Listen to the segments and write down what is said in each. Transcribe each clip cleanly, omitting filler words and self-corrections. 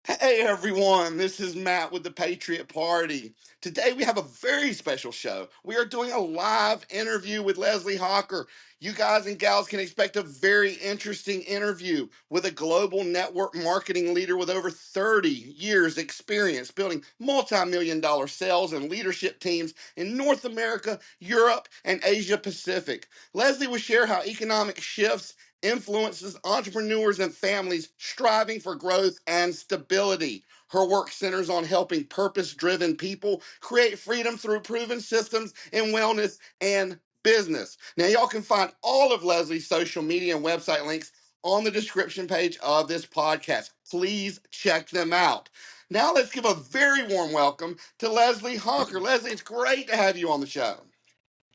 Hey everyone, this is Matt with the Patriot Party. Today we have a very special show. We are doing a live interview with Leslie Hocker. You guys and gals can expect a very interesting interview with a global network marketing leader with over 30 years experience building multi-million dollar sales and leadership teams in North America, Europe, and Asia Pacific. Leslie will share how economic shifts influences entrepreneurs and families striving for growth and stability. Her work centers on helping purpose driven people create freedom through proven systems in wellness and business. Now, y'all can find all of Leslie's social media and website links on the description page of this podcast. Please check them out. Now, let's give a very warm welcome to Leslie Hocker. Leslie, it's great to have you on the show.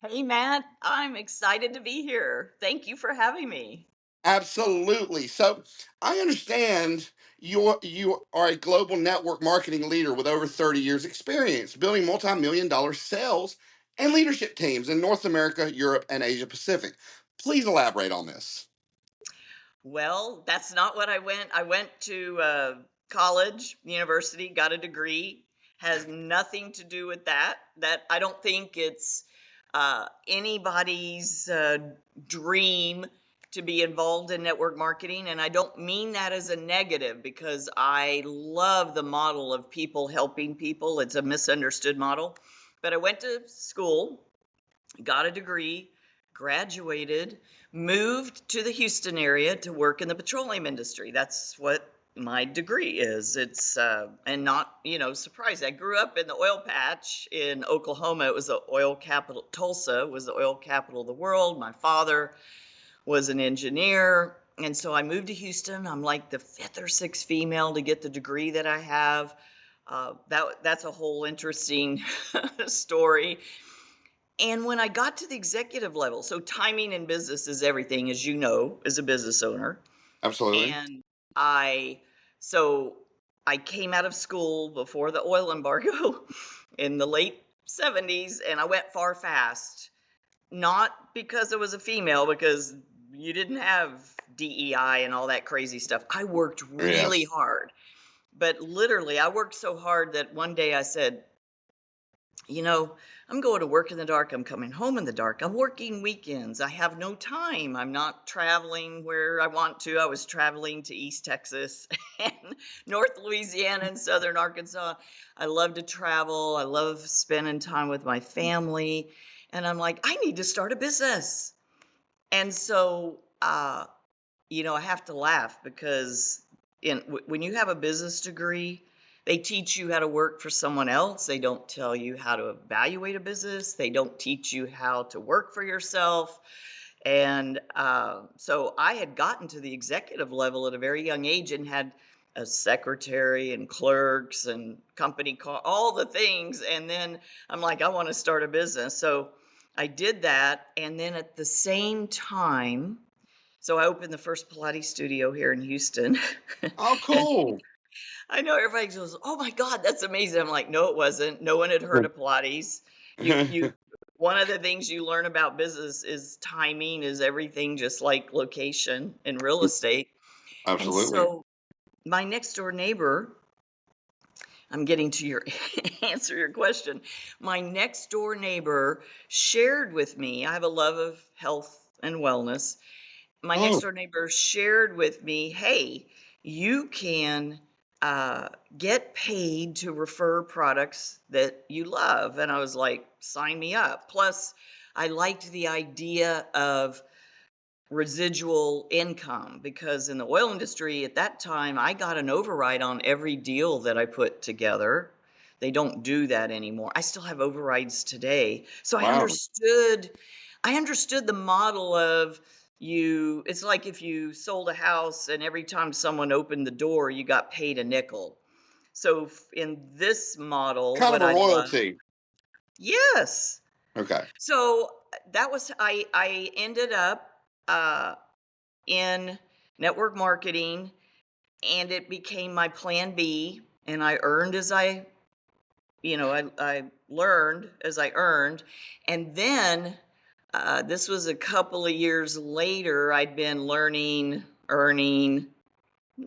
Hey, Matt, I'm excited to be here. Thank you for having me. Absolutely. So I understand you are a global network marketing leader with over 30 years experience building multi-million dollar sales and leadership teams in North America, Europe, and Asia Pacific. Please elaborate on this. Well, that's not what I went. I went to college, university, got a degree. Has nothing to do with that. That I don't think it's anybody's dream to be involved in network marketing. And I don't mean that as a negative because I love the model of people helping people. It's a misunderstood model. But I went to school, got a degree, graduated, moved to the Houston area to work in the petroleum industry. That's what my degree is. It's and not, surprised. I grew up in the oil patch in Oklahoma. It was the oil capital. Tulsa was the oil capital of the world. My father was an engineer. And so I moved to Houston. I'm like the fifth or sixth female to get the degree that I have. That's a whole interesting story. And when I got to the executive level, so timing in business is everything, as you know, as a business owner. Absolutely. And I, so I came out of school before the oil embargo in the late 70s, and I went far fast. Not because I was a female, because you didn't have DEI and all that crazy stuff. I worked really Yes. hard, but literally, I worked so hard that one day I said, I'm going to work in the dark. I'm coming home in the dark. I'm working weekends. I have no time. I'm not traveling where I want to. I was traveling to East Texas and North Louisiana and Southern Arkansas. I love to travel. I love spending time with my family. And I'm like, I need to start a business. And so, I have to laugh because when you have a business degree, they teach you how to work for someone else. They don't tell you how to evaluate a business. They don't teach you how to work for yourself. And so I had gotten to the executive level at a very young age and had a secretary and clerks and company car, all the things. And then I'm like, I want to start a business. So I did that. And then at the same time, so I opened the first Pilates studio here in Houston. Oh, And cool. I know everybody goes, "Oh my God, that's amazing." I'm like, "No, it wasn't. No one had heard of Pilates." You one of the things you learn about business is timing is everything, just like location in real estate. And Absolutely. so my next door neighbor, I'm getting to your answer your question. My next door neighbor shared with me, I have a love of health and wellness. My next Oh, door neighbor shared with me, hey, you can get paid to refer products that you love. And I was like, sign me up. Plus, I liked the idea of residual income because in the oil industry at that time, I got an override on every deal that I put together. They don't do that anymore. I still have overrides today. So wow. I understood the model of it's like if you sold a house and every time someone opened the door, you got paid a nickel. So in this model, Kind of what a I love, royalty. yes. Okay. So that was I ended up uh, in network marketing and it became my plan B and I earned as I learned as I earned. And then this was a couple of years later, I'd been learning, earning,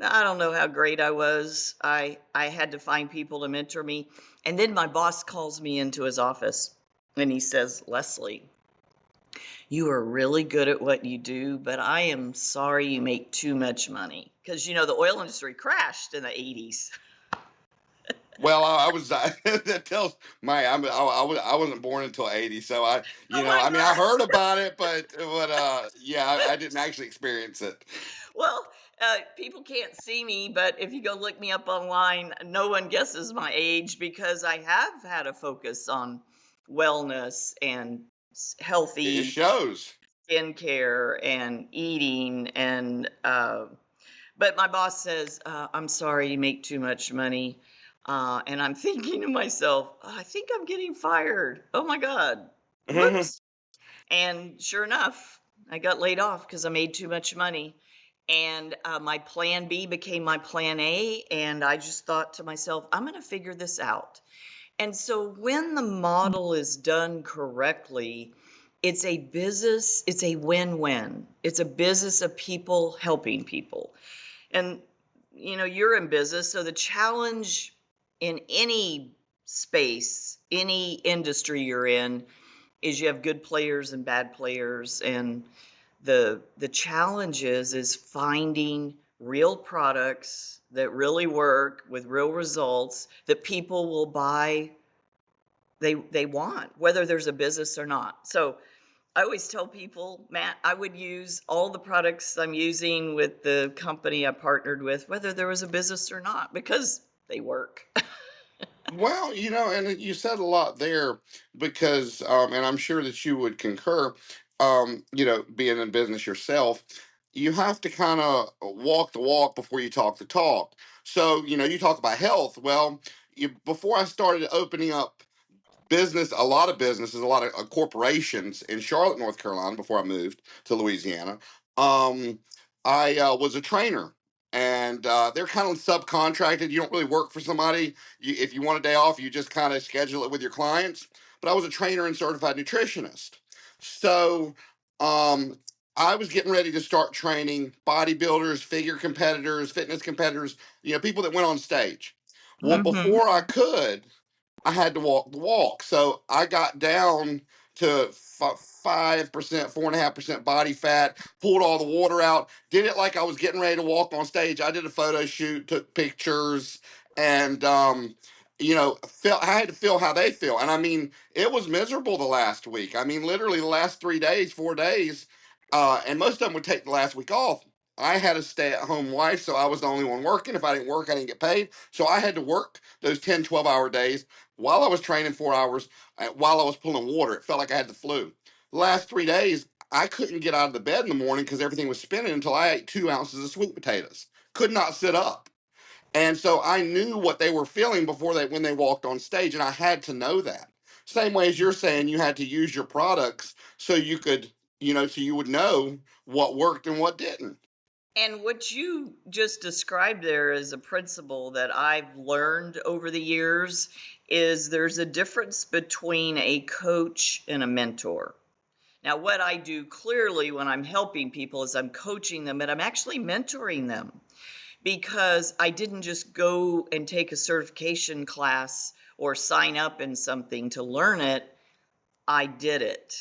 I don't know how great I was. I had to find people to mentor me. And then my boss calls me into his office and he says, "Leslie, you are really good at what you do, but I am sorry you make too much money." Because, the oil industry crashed in the 80s. Well, I was that tells my I wasn't born until 80, so Oh my I mean I God. heard about it, but yeah, I didn't actually experience it. Well, people can't see me, but if you go look me up online, no one guesses my age because I have had a focus on wellness and It healthy shows. skincare and eating and but my boss says, "I'm sorry you make too much money." And I'm thinking to myself, "Oh, I think I'm getting fired. Oh my God. Whoops." And sure enough, I got laid off because I made too much money. And my plan B became my plan A. And I just thought to myself, I'm going to figure this out. And so when the model is done correctly, it's a business, it's a win win. It's a business of people helping people. And, you're in business. So the challenge in any space, any industry you're in, is you have good players and bad players. And the challenge is finding real products that really work with real results that people will buy, they want, whether there's a business or not. So I always tell people, Matt, I would use all the products I'm using with the company I partnered with, whether there was a business or not, because they work. Well, and you said a lot there because, and I'm sure that you would concur, being in business yourself, you have to kind of walk the walk before you talk the talk. So, you talk about health. Well, before I started opening up a lot of businesses, a lot of corporations in Charlotte, North Carolina, before I moved to Louisiana. Um, I was a trainer, and they're kind of subcontracted. You don't really work for somebody. If you want a day off, you just kind of schedule it with your clients. But I was a trainer and certified nutritionist. So um, I was getting ready to start training bodybuilders, figure competitors, fitness competitors, people that went on stage. Well, Mm-hmm. before I could, I had to walk the walk. So I got down to 5%, 4.5% body fat, pulled all the water out, did it like I was getting ready to walk on stage. I did a photo shoot, took pictures, and, I had to feel how they feel. And I mean, it was miserable the last week. I mean, literally the last 3 days, 4 days, and most of them would take the last week off. I had a stay at home wife, so I was the only one working. If I didn't work, I didn't get paid. So I had to work those 10, 12-hour days while I was training 4 hours, while I was pulling water. It felt like I had the flu. The last 3 days, I couldn't get out of the bed in the morning because everything was spinning until I ate 2 ounces of sweet potatoes. Could not sit up. And so I knew what they were feeling when they walked on stage, and I had to know that. Same way as you're saying, you had to use your products so you could, so you would know what worked and what didn't. And what you just described there is a principle that I've learned over the years is there's a difference between a coach and a mentor. Now, what I do clearly when I'm helping people is I'm coaching them, but I'm actually mentoring them because I didn't just go and take a certification class or sign up in something to learn it. I did it.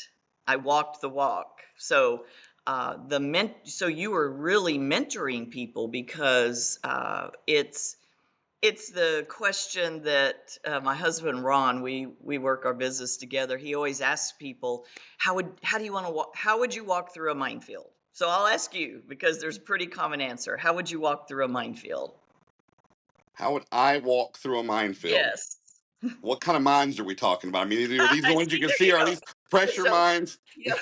I walked the walk. So so you were really mentoring people because it's the question that my husband Ron, we work our business together. He always asks people, how do you want to walk? How would you walk through a minefield? So I'll ask you because there's a pretty common answer. How would you walk through a minefield? How would I walk through a minefield? Yes. What kind of mines are we talking about? I mean, are these the I ones you see. can There see? you Are go. these pressure So mines? yeah,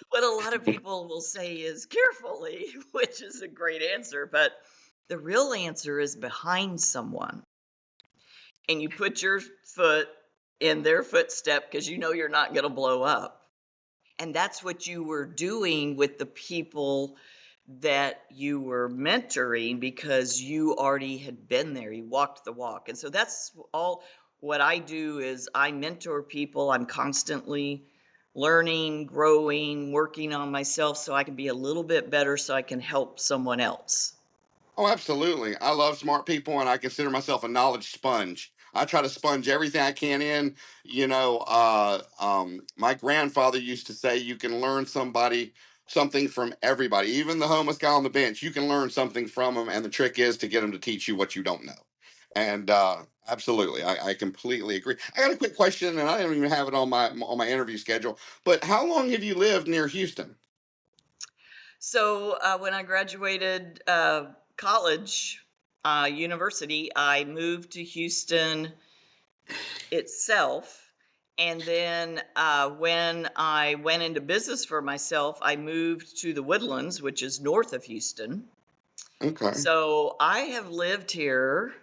what a lot of people will say is carefully, which is a great answer, but the real answer is behind someone. And you put your foot in their footstep because you know you're not going to blow up. And that's what you were doing with the people that you were mentoring because you already had been there. You walked the walk. And so that's all what I do is I mentor people. I'm constantly learning, growing, working on myself so I can be a little bit better so I can help someone else. Oh, absolutely. I love smart people and I consider myself a knowledge sponge. I try to sponge everything I can in. My grandfather used to say you can learn something from everybody, even the homeless guy on the bench. You can learn something from him, and the trick is to get him to teach you what you don't know. And absolutely, I completely agree. I got a quick question, and I don't even have it on my interview schedule. But how long have you lived near Houston? So when I graduated college, university, I moved to Houston itself. And then when I went into business for myself, I moved to the Woodlands, which is north of Houston. Okay. So I have lived here,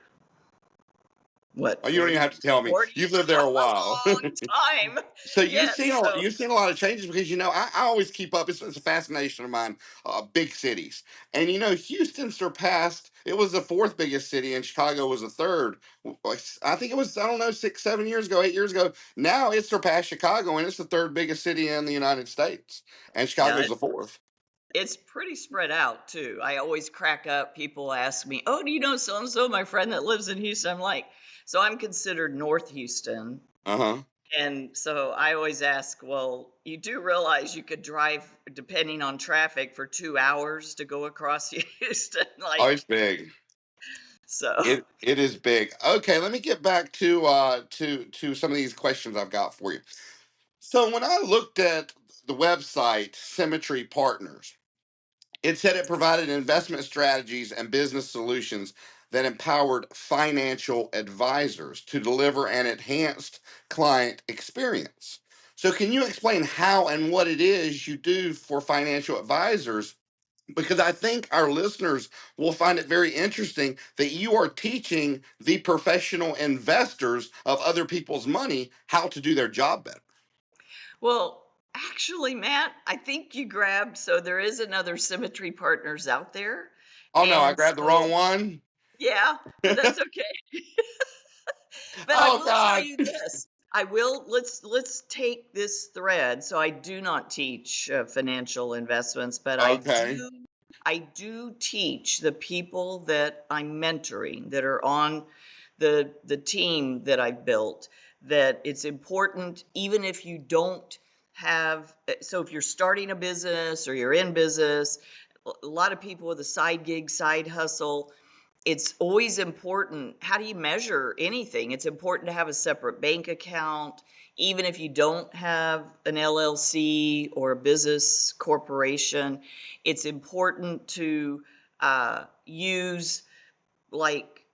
what, Oh, you don't even 40, have to tell me. 40, You've lived there a a while. long time. So Yes. So, you've seen a lot of changes because I always keep up. It's a fascination of mine. Big cities, and Houston surpassed. It was the fourth biggest city, and Chicago was the third. I think it was, I don't know, 6, 7 years ago, 8 years ago. Now it surpassed Chicago, and it's the third biggest city in the United States, and yeah, Chicago's the fourth. it's pretty spread out too. I always crack up. People ask me, "Oh, do you know so and so, my friend that lives in Houston?" I'm like, so I'm considered North Houston. Uh huh. And so I always ask, well, you do realize you could drive, depending on traffic, for 2 hours to go across Houston? Oh, Like, it's big. so, It is big. Okay, let me get back to some of these questions I've got for you. So when I looked at the website Symmetry Partners, it said it provided investment strategies and business solutions that empowered financial advisors to deliver an enhanced client experience. So can you explain how and what it is you do for financial advisors? Because I think our listeners will find it very interesting that you are teaching the professional investors of other people's money how to do their job better. well, actually, Matt, I think you grabbed, so there is another Symmetry Partners out there. Oh no, I And grabbed the wrong so, one. yeah, but that's okay. But I Oh will tell God. you this. I will let's take this thread. So I do not teach financial investments, but Okay. I do teach the people that I'm mentoring that are on the team that I built, that it's important even if you don't have, so if you're starting a business or you're in business, a lot of people with a side gig, side hustle, it's always important. How do you measure anything? It's important to have a separate bank account, even if you don't have an LLC or a business corporation. It's important to use, like,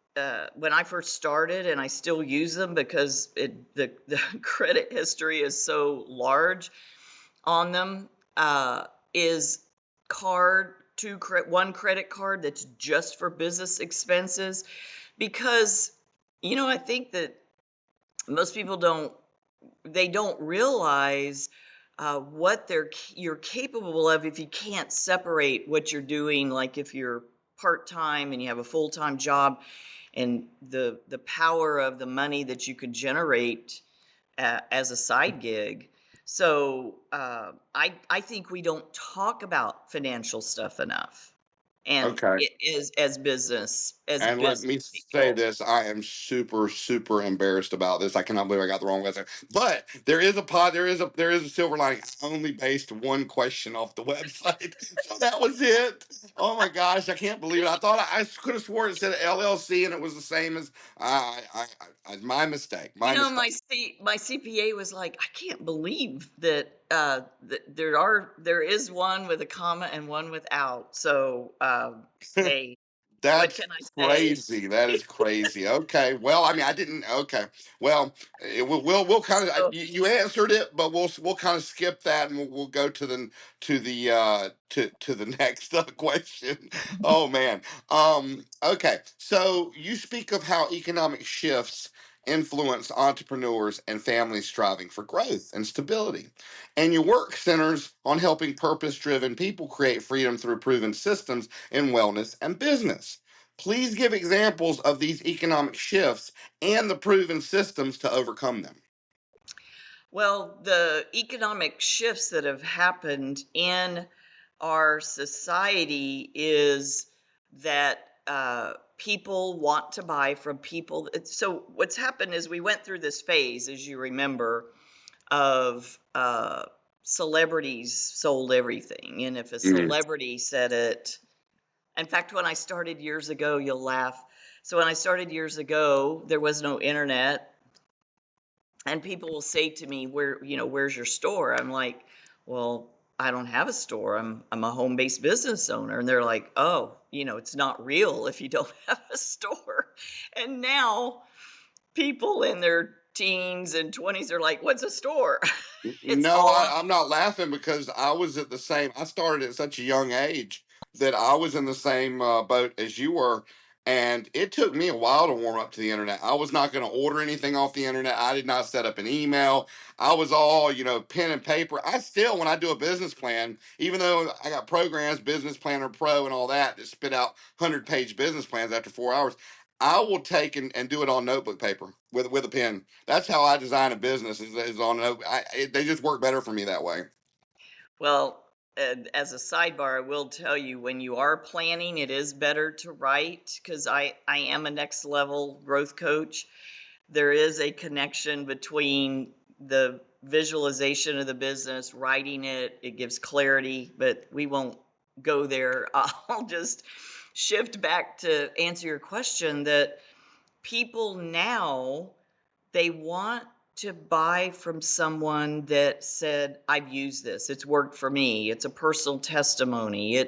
when I first started, and I still use them because the credit history is so large on them, is one credit card that's just for business expenses. Because I think that most people don't realize what you're capable of if you can't separate what you're doing, like if you're part-time and you have a full-time job, and the power of the money that you could generate as a side gig. So I think we don't talk about financial stuff enough, and Okay. it is as And let business me say people. this, I am super, super embarrassed about this. I cannot believe I got the wrong website. But there is a pod, there is a silver lining. I only based one question off the website. So that was it. Oh my gosh, I can't believe it. I could have sworn it said LLC and it was the same as my mistake. My My mistake. my CPA was like, I can't believe that that there is one with a comma and one without. So hey, what That's can I say? crazy. That is crazy. Okay. Well, I mean, I didn't. Okay. Well, we'll kind of, So you answered it, but we'll kind of skip that and we'll go to the next question. Oh man. Okay. So you speak of how economic shifts influence entrepreneurs and families striving for growth and stability. And your work centers on helping purpose-driven people create freedom through proven systems in wellness and business. Please give examples of these economic shifts and the proven systems to overcome them. well, the economic shifts that have happened in our society is that people want to buy from people. So what's happened is we went through this phase, as you remember, of celebrities sold everything. And if a Mhm. celebrity said it, in fact, when I started years ago, you'll laugh. So when I started years ago, there was no internet, and people will say to me, where's your store? I'm like, well, I don't have a store. I'm a home-based business owner. And they're like, oh, it's not real if you don't have a store. And now people in their teens and 20s are like, what's a store? It's No, all on. I'm not laughing because I was at the same. I started at such a young age that I was in the same boat as you were, and it took me a while to warm up to the internet. I was not going to order anything off the internet. I did not set up an email. I was all, pen and paper. I still, when I do a business plan, even though I got programs, Business Planner Pro, and all that spit out 100-page business plans after 4 hours, I will take and do it on notebook paper with a pen. That's how I design a business. Is on they just work better for me that way. Well, and as a sidebar, I will tell you, when you are planning, it is better to write, because I am a next level growth coach. There is a connection between the visualization of the business, writing it, it gives clarity, but we won't go there. I'll just shift back to answer your question that people now, they want to buy from someone that said, I've used this, it's worked for me, it's a personal testimony.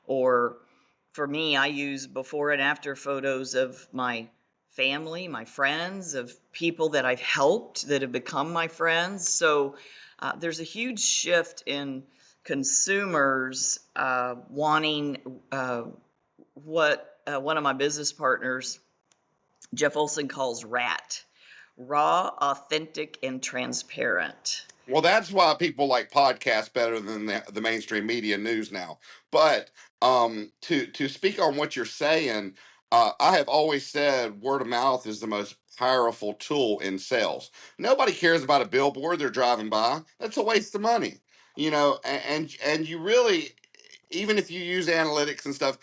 Or for me, I use before and after photos of my family, my friends, of people that I've helped that have become my friends. So there's a huge shift in consumers wanting what one of my business partners, Jeff Olson, calls RAT: raw, authentic, and transparent. Well, that's why people like podcasts better than the mainstream media news now. But to speak on what you're saying, I have always said word of mouth is the most powerful tool in sales. Nobody cares about a billboard they're driving by. That's a waste of money, and you really, even if you use analytics and stuff,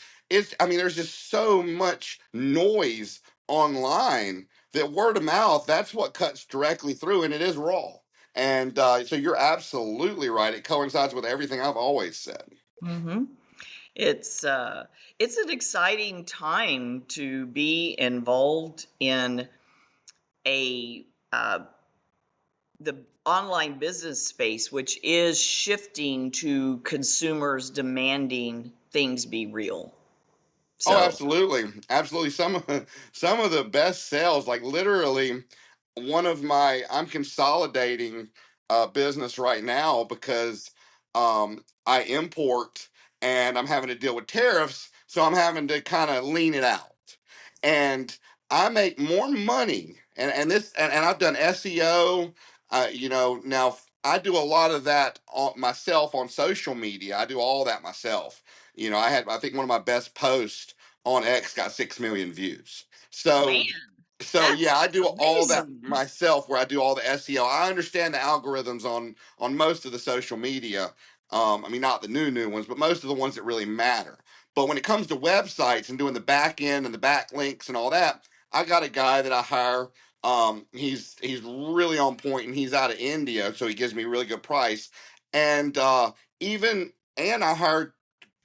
I mean, there's just so much noise online that word of mouth, that's what cuts directly through, and it is raw. And so you're absolutely right. It coincides with everything I've always said. hmm It's it's an exciting time to be involved in a the online business space, which is shifting to consumers demanding things be real. Oh, So, absolutely, absolutely. Some of the best sales, like literally, I'm consolidating business right now because I import and I'm having to deal with tariffs, so I'm having to kind of lean it out, and I make more money. And I've done SEO. Now I do a lot of that myself on social media. I do all that myself. I think one of my best posts on X got 6 million views. man, So that's yeah, I do all that amazing. myself, where I do all the SEO. I understand the algorithms on most of the social media. I mean, not the new ones, but most of the ones that really matter. But when it comes to websites and doing the back end and the backlinks and all that, I got a guy that I hire. He's really on point, and he's out of India, so he gives me a really good price. And even and I hired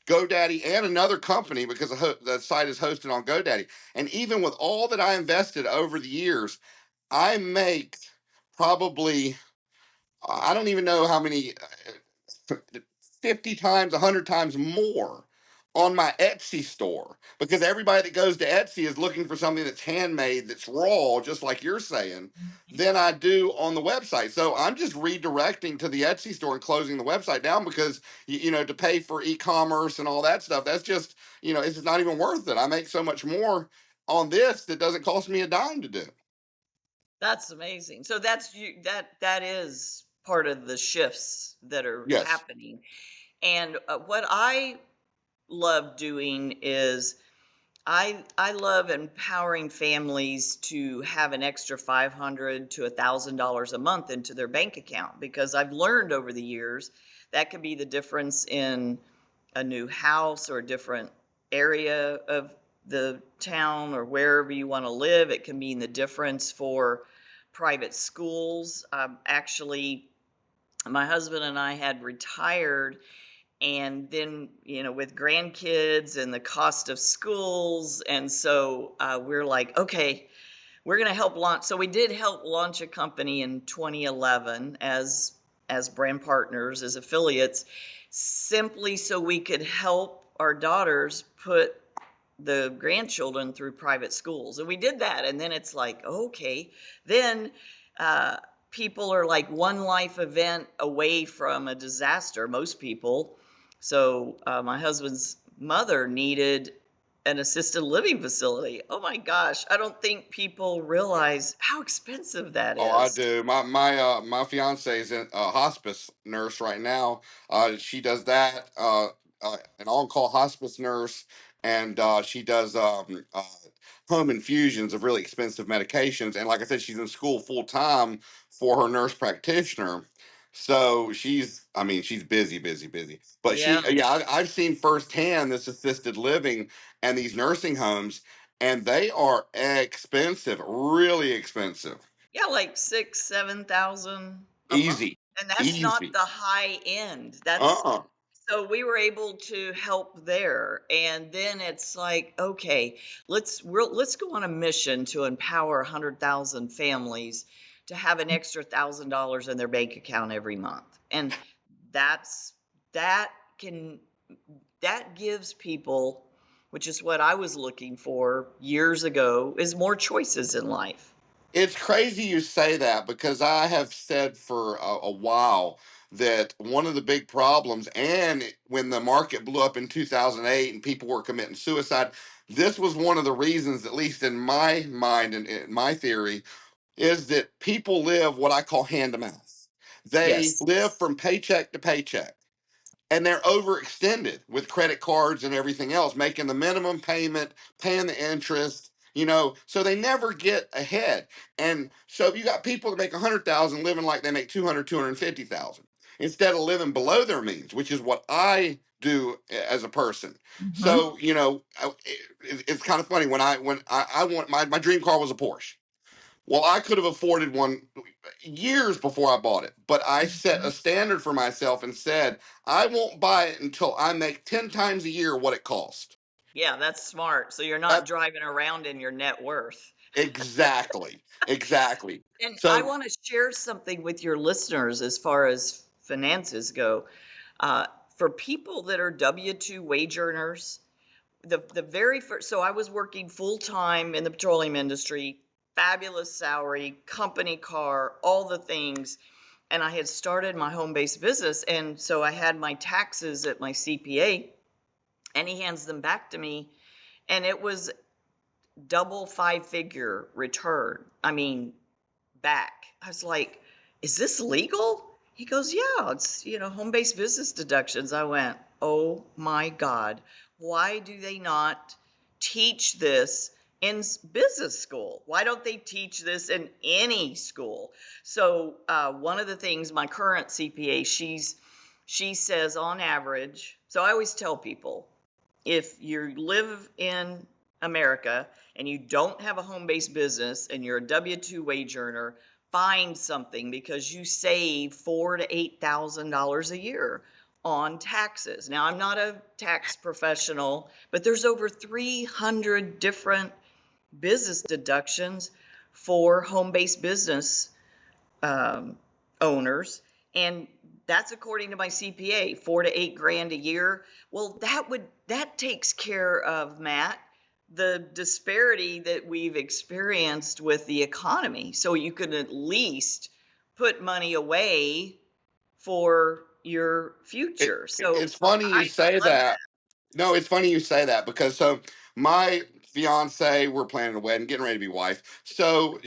GoDaddy and another company because the site is hosted on GoDaddy. And even with all that I invested over the years, I make probably, I don't even know how many, 50 times, 100 times more on my Etsy store, because everybody that goes to Etsy is looking for something that's handmade, that's raw, just like you're saying, than I do on the website. So I'm just redirecting to the Etsy store and closing the website down because, to pay for e-commerce and all that stuff, that's just, it's just not even worth it. I make so much more on this that doesn't cost me a dime to do. That's amazing. So that is part of the shifts that are Yes. happening. And what I love doing is I love empowering families to have an extra $500 to $1,000 a month into their bank account, because I've learned over the years that could be the difference in a new house or a different area of the town or wherever you want to live. It can mean the difference for private schools. Actually, my husband and I had retired, and then, with grandkids and the cost of schools. And so we're like, okay, we're going to help launch. So we did help launch a company in 2011 as brand partners, as affiliates, simply so we could help our daughters put the grandchildren through private schools. And we did that. And then it's like, okay, then uh, people are like one life event away from a disaster, most people. So my husband's mother needed an assisted living facility. Oh my gosh, I don't think people realize how expensive that Oh, I is. do. My fiance is a hospice nurse right now. She does that. An on-call hospice nurse, and she does home infusions of really expensive medications. And like I said, she's in school full time for her nurse practitioner. So I mean, she's busy, busy, busy. But Yeah. yeah, I've seen firsthand this assisted living and these nursing homes, and they are expensive, really expensive. Yeah, like 6, 7,000 a month. Easy. And that's not Easy. the high end. That's Uh-uh. so we were able to help there. And then it's like, okay, let's go on a mission to empower 100,000 families to have an extra $1,000 in their bank account every month. And that's that can that gives people, which is what I was looking for years ago, is more choices in life. It's crazy you say that because I have said for a while that one of the big problems, and when the market blew up in 2008 and people were committing suicide, this was one of the reasons, at least in my mind and in my theory, is that people live what I call hand to mouth. They Yes. live from paycheck to paycheck, and they're overextended with credit cards and everything else, making the minimum payment, paying the interest, so they never get ahead. And so you got people that make 100,000 living like they make 200, 250,000 instead of living below their means, which is what I do as a person. Mhm. So, it's kind of funny when I want my dream car was a Porsche. Well, I could have afforded one years before I bought it, but I set a Mhm. standard for myself and said, I won't buy it until I make 10 times a year what it cost. Yeah, that's smart. So you're not That driving around in your net worth. exactly, exactly. And I So want to share something with your listeners as far as finances go. Uh, for people that are W-2 wage earners, the very first, so I was working full time in the petroleum industry, fabulous salary, company car, all the things. And I had started my home based business. And so I had my taxes at my CPA, and he hands them back to me. And it was double five-figure return. I mean, back. I was like, is this legal? He goes, yeah, it's, home-based business deductions. I went, oh my God, why do they not teach this in business school? Why don't they teach this in any school? So one of the things my current CPA, she says on average, so I always tell people, if you live in America and you don't have a home-based business and you're a W-2 wage earner, find something because you save $4,000 to $8,000 a year on taxes. Now, I'm not a tax professional, but there's over 300 different business deductions for home-based business um, owners, and that's according to my CPA, 4 to 8 grand a year. Well, that takes care of, Matt, the disparity that we've experienced with the economy. So you can at least put money away for your future. So it's funny you say I love that. that. No, it's funny you say that because so my fiance, we're planning a wedding, getting ready to be wife. So um,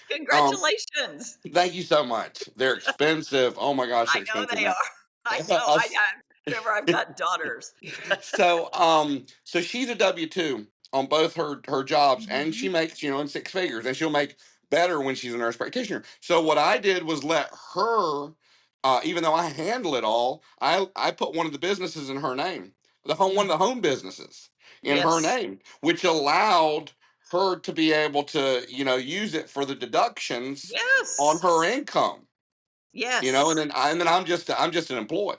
Congratulations. thank you so much. They're expensive. Oh my gosh, I they're know expensive they are. now. I know. I remember I've got daughters. So she's a W-2 on both her jobs, and she Mhm. makes, in six figures, and she'll make better when she's a nurse practitioner. So what I did was let her, even though I handle it all, I put one of the businesses in her name, one of the home businesses. in her Yes. name, which allowed her to be able to, use it for the deductions on Yes. her income. And Yes. then I'm just an employee.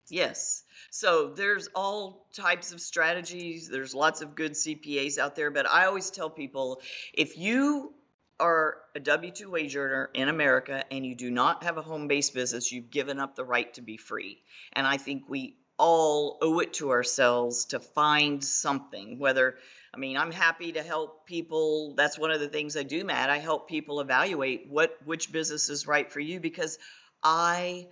Yes. So there's all types of strategies. There's lots of good CPAs out there, but I always tell people if you are a W 2 wage earner in America and you do not have a home based business, you've given up the right to be free. And I think we all owe it to ourselves to find something, whether I'm happy to help people. That's one of the things I do, Matt. I help people evaluate which business is right for you because I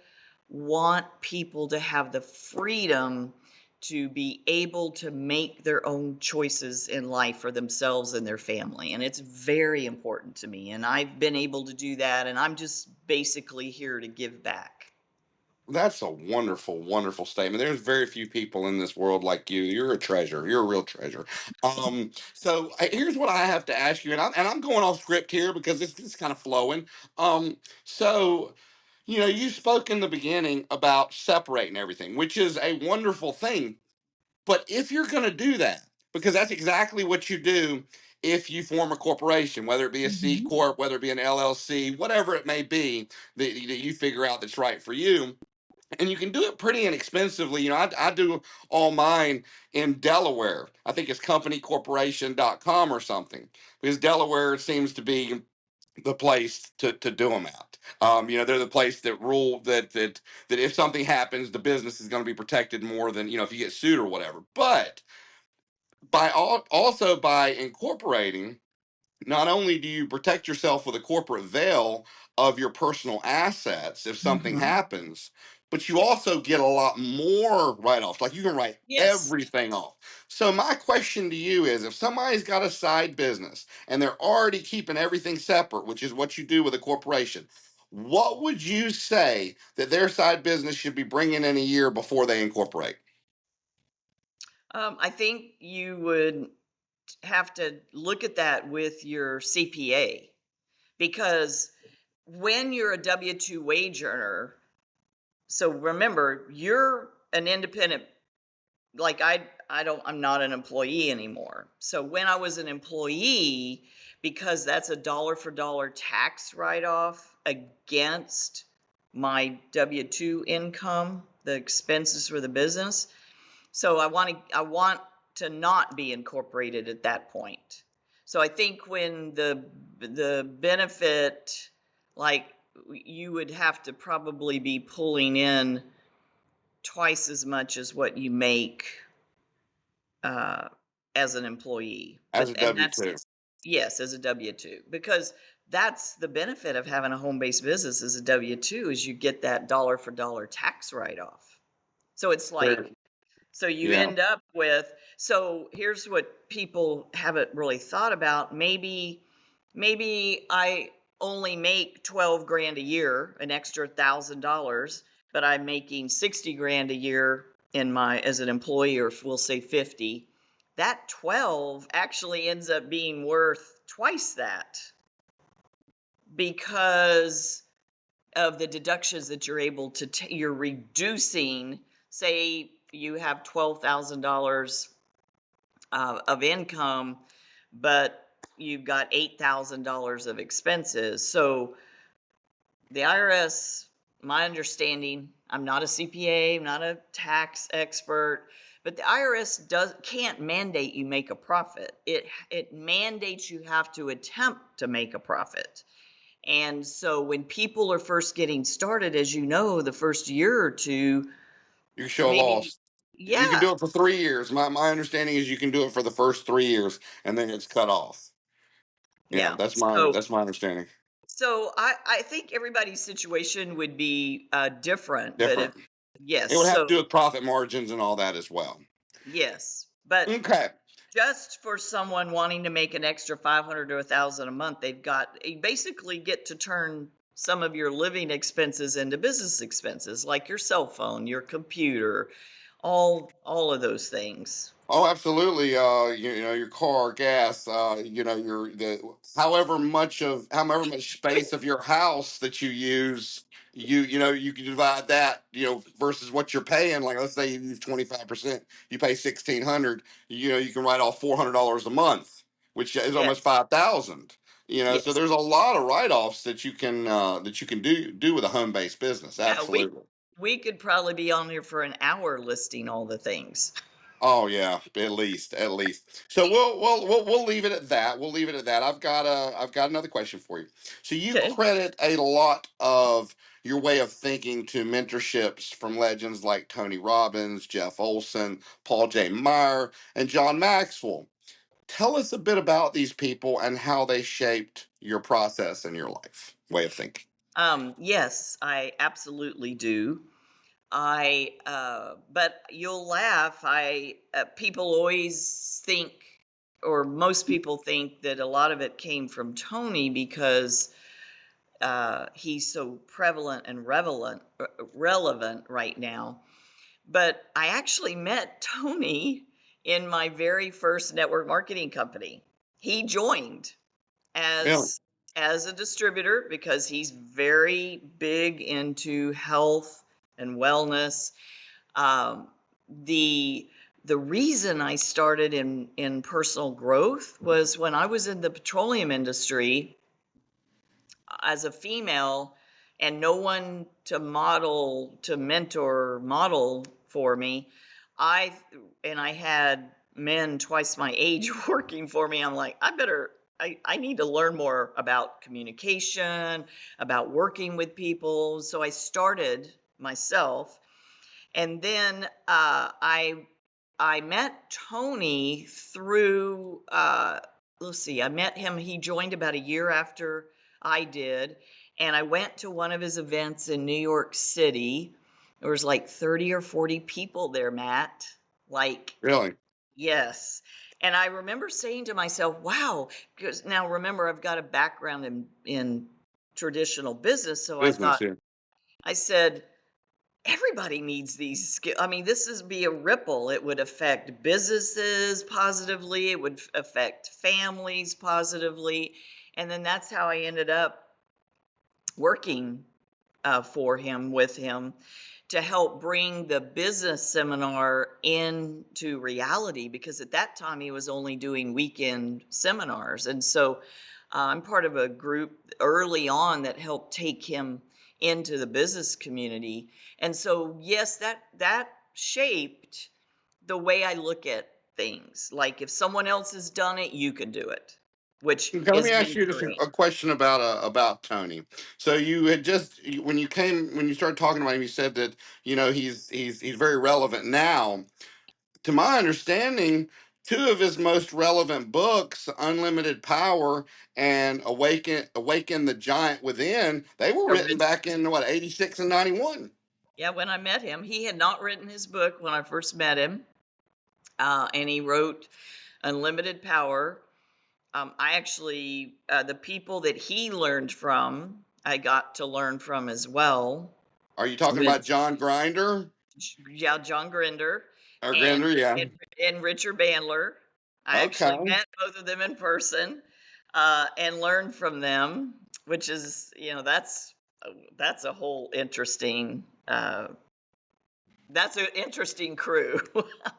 want people to have the freedom to be able to make their own choices in life for themselves and their family. And it's very important to me. And I've been able to do that. And I'm just basically here to give back. That's a wonderful, wonderful statement. There's very few people in this world like you. You're a treasure. You're a real treasure. So here's what I have to ask you, and I'm going off script here because this is kind of flowing. So you spoke in the beginning about separating everything, which is a wonderful thing. But if you're going to do that, because that's exactly what you do if you form a corporation, whether it be a C Mhm. corp, whether it be an LLC, whatever it may be that you figure out that's right for you, and you can do it pretty inexpensively. I do all mine in Delaware. I think it's companycorporation.com or something, because Delaware seems to be the place to do them at. They're the place that rule that if something happens, the business is going to be protected more than if you get sued or whatever. But also by incorporating, not only do you protect yourself with a corporate veil of your personal assets if something Mhm. happens, but you also get a lot more write-offs. Like, you can write Yes. everything off. So my question to you is, if somebody's got a side business and they're already keeping everything separate, which is what you do with a corporation, what would you say that their side business should be bringing in a year before they incorporate? I think you would have to look at that with your CPA because when you're a W 2 wage earner, so remember, you're an independent, like I'm not an employee anymore. So when I was an employee, because that's a dollar for dollar tax write-off against my W-2 income, the expenses for the business. So I want to not be incorporated at that point. So I think when the benefit, like, you would have to probably be pulling in twice as much as what you make uh, as an employee. As a W That's, 2? yes, as a W-2, because that's the benefit of having a home-based business as a W-2 is you get that dollar for dollar tax write-off. So it's like, so you Yeah. end up with, so here's what people haven't really thought about. Maybe I only make 12 grand a year, an extra $1,000, but I'm making 60 grand a year as an employee, or we'll say 50. That 12 actually ends up being worth twice that because of the deductions that you're able to you're reducing. Say you have $12,000 of income, but you've got $8,000 of expenses. So the IRS, my understanding, I'm not a CPA, I'm not a tax expert, but the IRS can't mandate you make a profit. It mandates you have to attempt to make a profit. And so when people are first getting started, as you know, the first year or two, You show a maybe, loss. You can yeah, do it for 3 years. My understanding is you can do it for the first 3 years and then it's cut off. Yeah, yeah. So that's my understanding. I think everybody's situation would be different, but Different. yes, It would have to so do with profit margins and all that as well. yes, but Okay. just for someone wanting to make an extra 500 to 1,000 a month, you basically get to turn some of your living expenses into business expenses, like your cell phone, your computer, all of those things. Oh, absolutely. You know, your car, gas. You know, however much space of your house that you use. You know, you can divide that. You know, versus what you're paying. Like, let's say you use 25%, you pay 1,600. You know, you can write off $400 a month, which is almost Yes. 5,000. You know, so Yes. there's a lot of write offs that you can do with a home based business. Yeah, Absolutely. we could probably be on here for an hour listing all the things. Oh yeah, at least. So we'll leave it at that. We'll leave it at that. I've got another question for you. So you Okay. credit a lot of your way of thinking to mentorships from legends like Tony Robbins, Jeff Olson, Paul J. Meyer, and John Maxwell. Tell us a bit about these people and how they shaped your process and your life way of thinking. Yes, I absolutely do. But you'll laugh. People always think, or most people think, that a lot of it came from Tony because he's so prevalent and relevant right now. But I actually met Tony in my very first network marketing company. He joined Really, as a distributor because he's very big into health and wellness. Um, the the reason I started in personal growth was when I was in the petroleum industry as a female and no one to mentor model for me. I had men twice my age working for me. I'm like, I need to learn more about communication, about working with people. So I started myself, and then I met Tony through let's see, I met him. He joined about a year after I did, and I went to one of his events in New York City. There was like 30 or 40 people there, Matt. Like, really, yes. And I remember saying to myself, wow, because now remember I've got a background in traditional business, so business here. I said, everybody needs these skills. I mean, this is be a ripple. It would affect businesses positively, it would affect families positively. And then that's how I ended up working for him, with him, to help bring the business seminar into reality, because at that time he was only doing weekend seminars. And so I'm part of a group early on that helped take him into the business community. And so, yes, that shaped the way I look at things. Like, if someone else has done it, you can do it, which Okay, let me is ask you just mentoring. a question about Tony. So you had when you started talking about him, you said that you know he's very relevant now. To my understanding, two of his most relevant books, Unlimited Power and Awaken the Giant Within, they were written back in what 86 and 91. Yeah, when I met him, he had not written his book when I first met him, and he wrote Unlimited Power. I actually, the people that he learned from, I got to learn from as well. Are you talking With about John Grinder Yeah, John Grinder or and Grinder? Yeah. and, and Richard Bandler. I actually Okay. met both of them in person, and learned from them, which is, that's a whole interesting that's an interesting crew.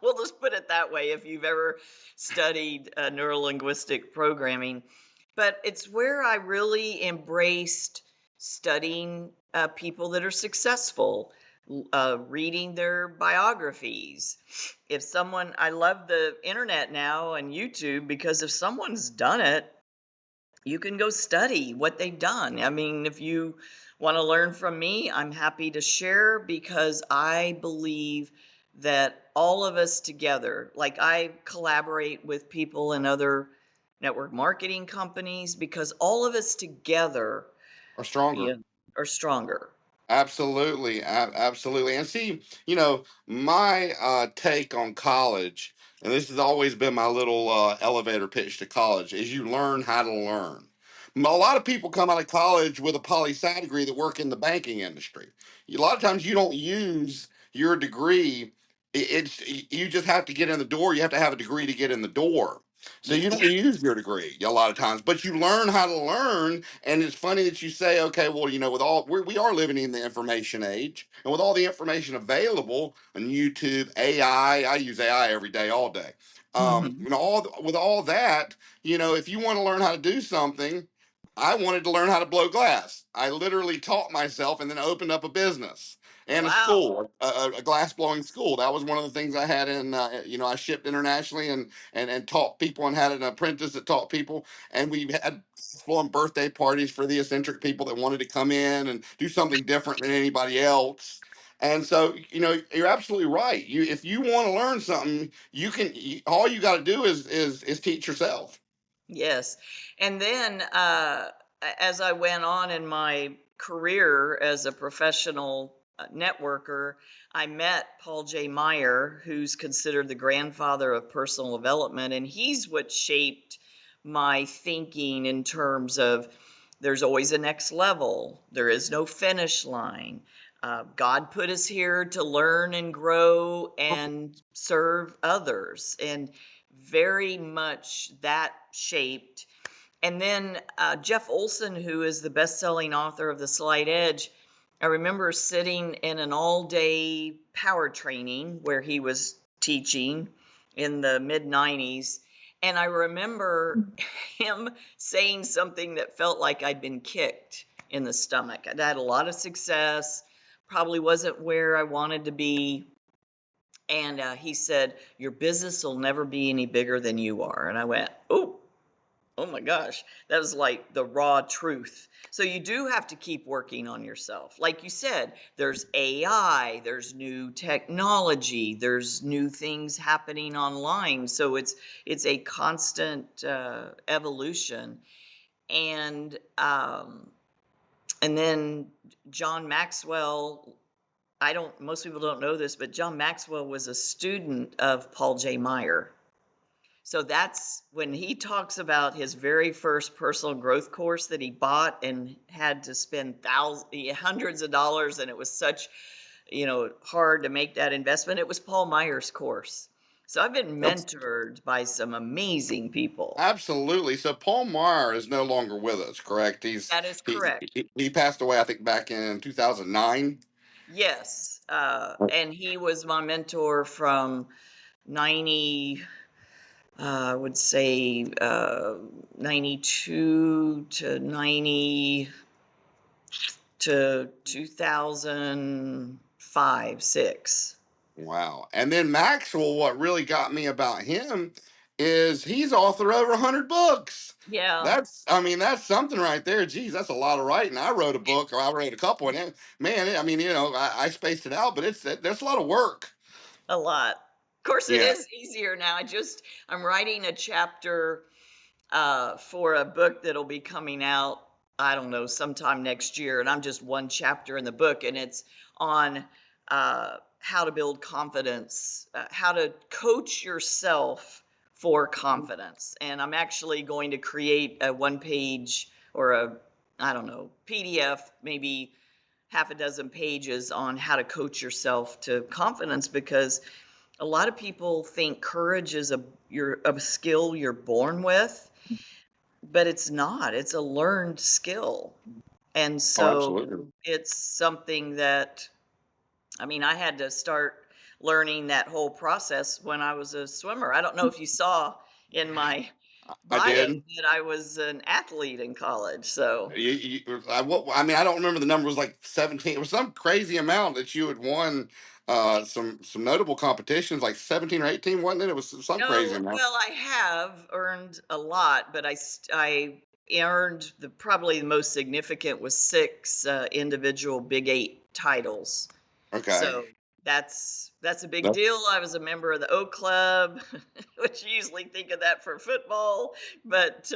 We'll just put it that way if you've ever studied neurolinguistic programming. But it's where I really embraced studying people that are successful, reading their biographies. I love the internet now and YouTube, because if someone's done it, you can go study what they've done. I mean, if you want to learn from me, I'm happy to share, because I believe that all of us together, like, I collaborate with people in other network marketing companies, because all of us together, Or stronger. yeah, are stronger. Absolutely, absolutely. And see, you know, my take on college, and this has always been my little elevator pitch to college, is you learn how to learn. A lot of people come out of college with a poli sci degree that work in the banking industry. A lot of times you don't use your degree it's you just have to get in the door. You have to have a degree to get in the door. So you Yeah. don't use your degree a lot of times, but you learn how to learn. And it's funny that you say, okay, well, with all we are living in the information age, and with all the information available on YouTube, I use AI every day, all day. Mhm. With all that, if you want to learn how to do something, I wanted to learn how to blow glass. I literally taught myself and then opened up a business and a Wow. school, a glass blowing school. That was one of the things I had in, I shipped internationally and taught people and had an apprentice that taught people. And we had blowing birthday parties for the eccentric people that wanted to come in and do something different than anybody else. And so, you're absolutely right. If you want to learn something, all you got to do is teach yourself. Yes. And then as I went on in my career as a professional networker, I met Paul J. Meyer, who's considered the grandfather of personal development. And he's what shaped my thinking in terms of there's always a next level, there is no finish line. God put us here to learn and grow and serve others. And very much that shaped. And then Jeff Olson, who is the best-selling author of The Slight Edge, I remember sitting in an all-day power training where he was teaching in the mid 90s. And I remember him saying something that felt like I'd been kicked in the stomach. I'd had a lot of success, probably wasn't where I wanted to be, and he said, "Your business will never be any bigger than you are." And I went, "Oh, oh my gosh." That was like the raw truth. So you do have to keep working on yourself. Like you said, there's AI, there's new technology, there's new things happening online. So it's a constant evolution. And and then John Maxwell, I don't, most people don't know this, but John Maxwell was a student of Paul J. Meyer. So that's when he talks about his very first personal growth course that he bought and had to spend hundreds of dollars, and it was such, hard to make that investment. It was Paul Meyer's course. So I've been mentored by some amazing people. Absolutely. So Paul Meyer is no longer with us, correct? That is He correct. he passed away, I think, back in 2009. Yes. And he was my mentor from 90, I would say 92 to 90 to 2005, 6. Wow. And then Maxwell, what really got me about him is he's author over 100 books. Yeah, That's something right there. Geez, that's a lot of writing. I wrote a book, or I wrote a couple, and I spaced it out, but there's a lot of work. a lot. Of course, it Yeah. is easier now. I'm writing a chapter for a book that'll be coming out, I don't know, sometime next year. And I'm just one chapter in the book, and it's on how to build confidence, how to coach yourself for confidence. And I'm actually going to create a one page or I don't know, PDF, maybe half a dozen pages on how to coach yourself to confidence, because a lot of people think courage is a skill you're born with, but it's not. It's a learned skill. And Oh, so absolutely. it's something that, I mean, I had to start learning that whole process when I was a swimmer. I don't know if you saw in my I bio did. that I was an athlete in college. So, I don't remember the number. It was like 17. It was some crazy amount that you had won some notable competitions, like 17 or 18, wasn't it? It was some crazy no, amount. well, I have earned a lot, but I earned probably the most significant was 6 individual Big 8 titles. Okay. So that's a big That- deal. I was a member of the O Club, which you usually think of that for football, but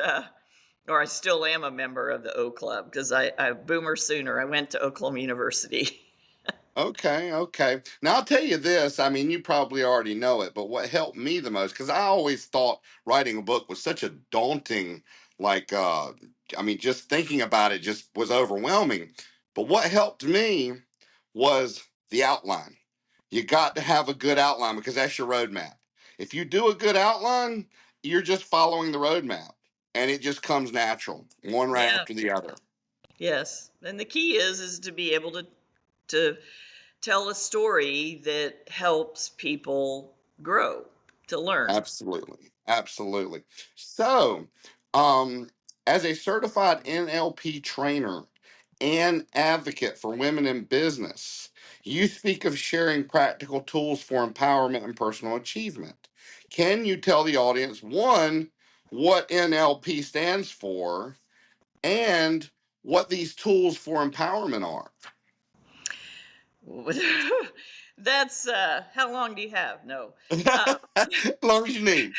or I still am a member of the O Club because I Boomer Sooner. I went to Oklahoma University. Okay, okay. Now I'll tell you this. I mean, you probably already know it, but what helped me the most, because I always thought writing a book was such a daunting, like, just thinking about it just was overwhelming. But what helped me was the outline. You got to have a good outline because that's your roadmap. If you do a good outline, you're just following the roadmap and it just comes natural, one right Yeah. after the other. Yes. And the key is to be able to tell a story that helps people grow, to learn. Absolutely. Absolutely. So, um, as a certified NLP trainer and advocate for women in business, you speak of sharing practical tools for empowerment and personal achievement. Can you tell the audience, one, what NLP stands for and what these tools for empowerment are? That's how long do you have? No. Uh, As long as you need.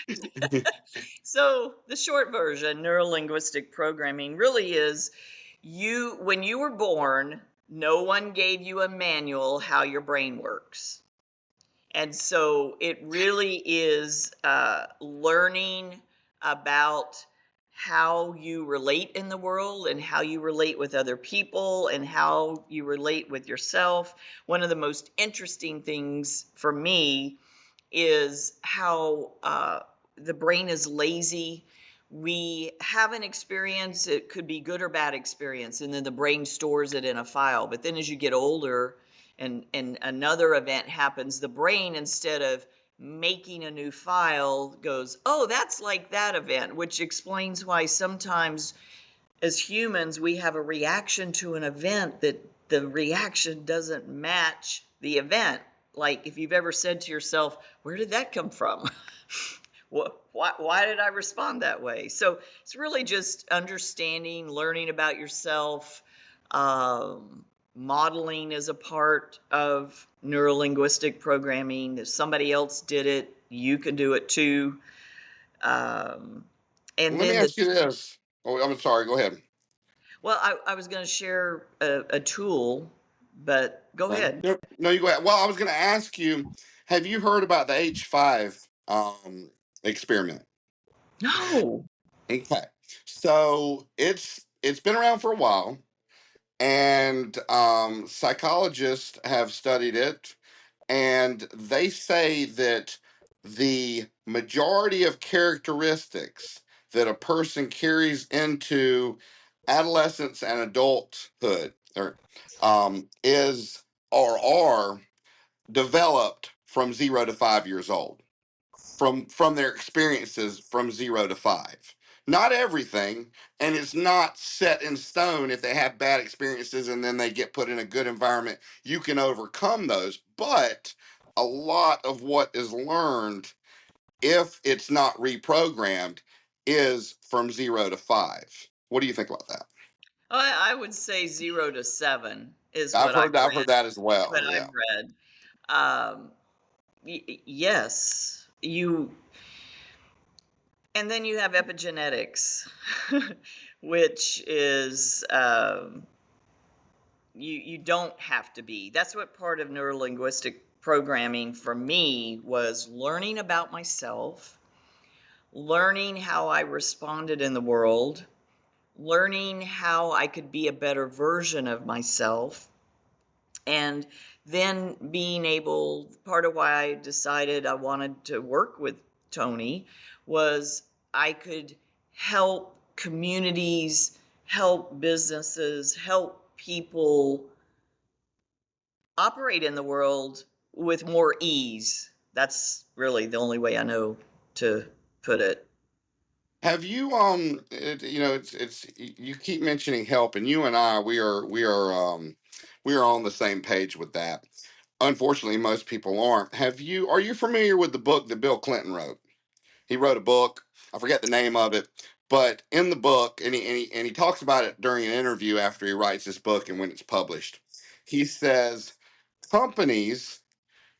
so the short version, neurolinguistic programming really is you when you were born, no one gave you a manual how your brain works. And so it really is learning about how you relate in the world and how you relate with other people and how you relate with yourself. One of the most interesting things for me is how the brain is lazy. We have an experience, it could be good or bad experience, and then the brain stores it in a file. But then as you get older and another event happens, the brain, instead of making a new file, goes, oh, that's like that event, which explains why sometimes as humans we have a reaction to an event that the reaction doesn't match the event. Like if you've ever said to yourself, where did that come from? Why did I respond that way? So it's really just understanding, learning about yourself. Modeling is a part of neurolinguistic programming. If somebody else did it, you can do it too. Um, and Let me then the ask you this. Oh, I'm sorry. Go ahead. Well, I was going to share a tool, but go Okay. ahead. No, no, you go ahead. Well, I was going to ask you, have you heard about the H5 experiment? No. Okay. So it's been around for a while, and psychologists have studied it, and they say that the majority of characteristics that a person carries into adolescence and adulthood is or are developed from 0 to 5 years old, from their experiences from 0 to 5. Not everything, and it's not set in stone. If they have bad experiences and then they get put in a good environment, you can overcome those. But a lot of what is learned, if it's not reprogrammed, is from 0 to 5. What do you think about that? I would say 0 to 7 is I've heard that as what well. Yeah. I've read. Um, yes, and then you have epigenetics, which is you don't have to be. That's what part of neurolinguistic programming for me was learning about myself, learning how I responded in the world, learning how I could be a better version of myself, and then being able, part of why I decided I wanted to work with Tony was I could help communities, help businesses, help people operate in the world with more ease. That's really the only way I know to put it. Have you it's you keep mentioning help, and you and I we are on the same page with that. Unfortunately, most people aren't. Are you familiar with the book that Bill Clinton wrote? He wrote a book. I forget the name of it, but in the book, and he talks about it during an interview after he writes this book and when it's published. He says companies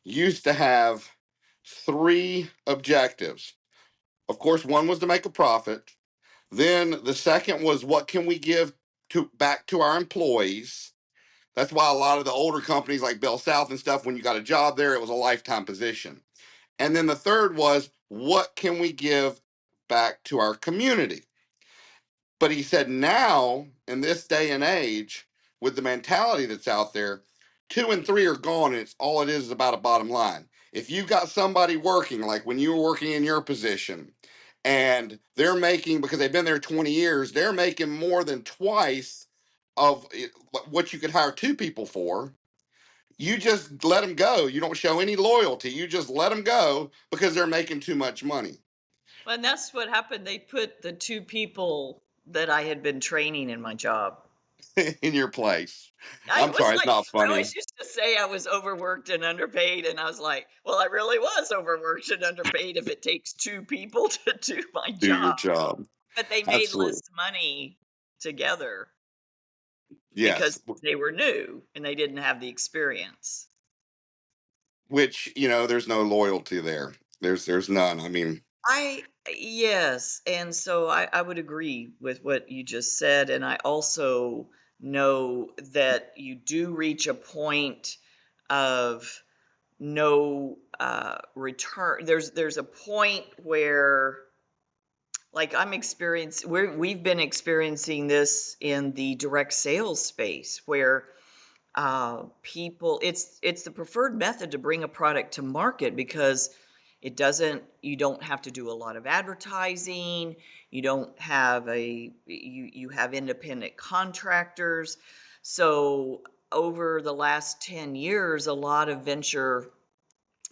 used to have three objectives. Of course, one was to make a profit. Then the second was what can we give to back to our employees? That's why a lot of the older companies like Bell South and stuff, when you got a job there, it was a lifetime position. And then the third was what can we give back to our community? But he said now, in this day and age, with the mentality that's out there, 2 and 3 are gone, and it's all it is about a bottom line. If you've got somebody working, like when you were working in your position, and they're making, because they've been there 20 years, they're making more than twice of what you could hire 2 people for. You just let them go. You don't show any loyalty. You just let them go because they're making too much money And that's what happened. They put the 2 people that I had been training in my job. in your place. I I'm was sorry, it's like, not I funny. always used to say I was overworked and underpaid, and I was like, well, I really was overworked and underpaid if it takes 2 people to do my Do your job. job. But they made Absolutely. less money together because Yes. they were new and they didn't have the experience. Which, there's no loyalty there. There's none. I mean, Yes, and so I would agree with what you just said, and I also know that you do reach a point of no return. There's a point where, like, we've been experiencing this in the direct sales space where people it's the preferred method to bring a product to market because you don't have to do a lot of advertising. You don't have you have independent contractors. So over the last 10 years, a lot of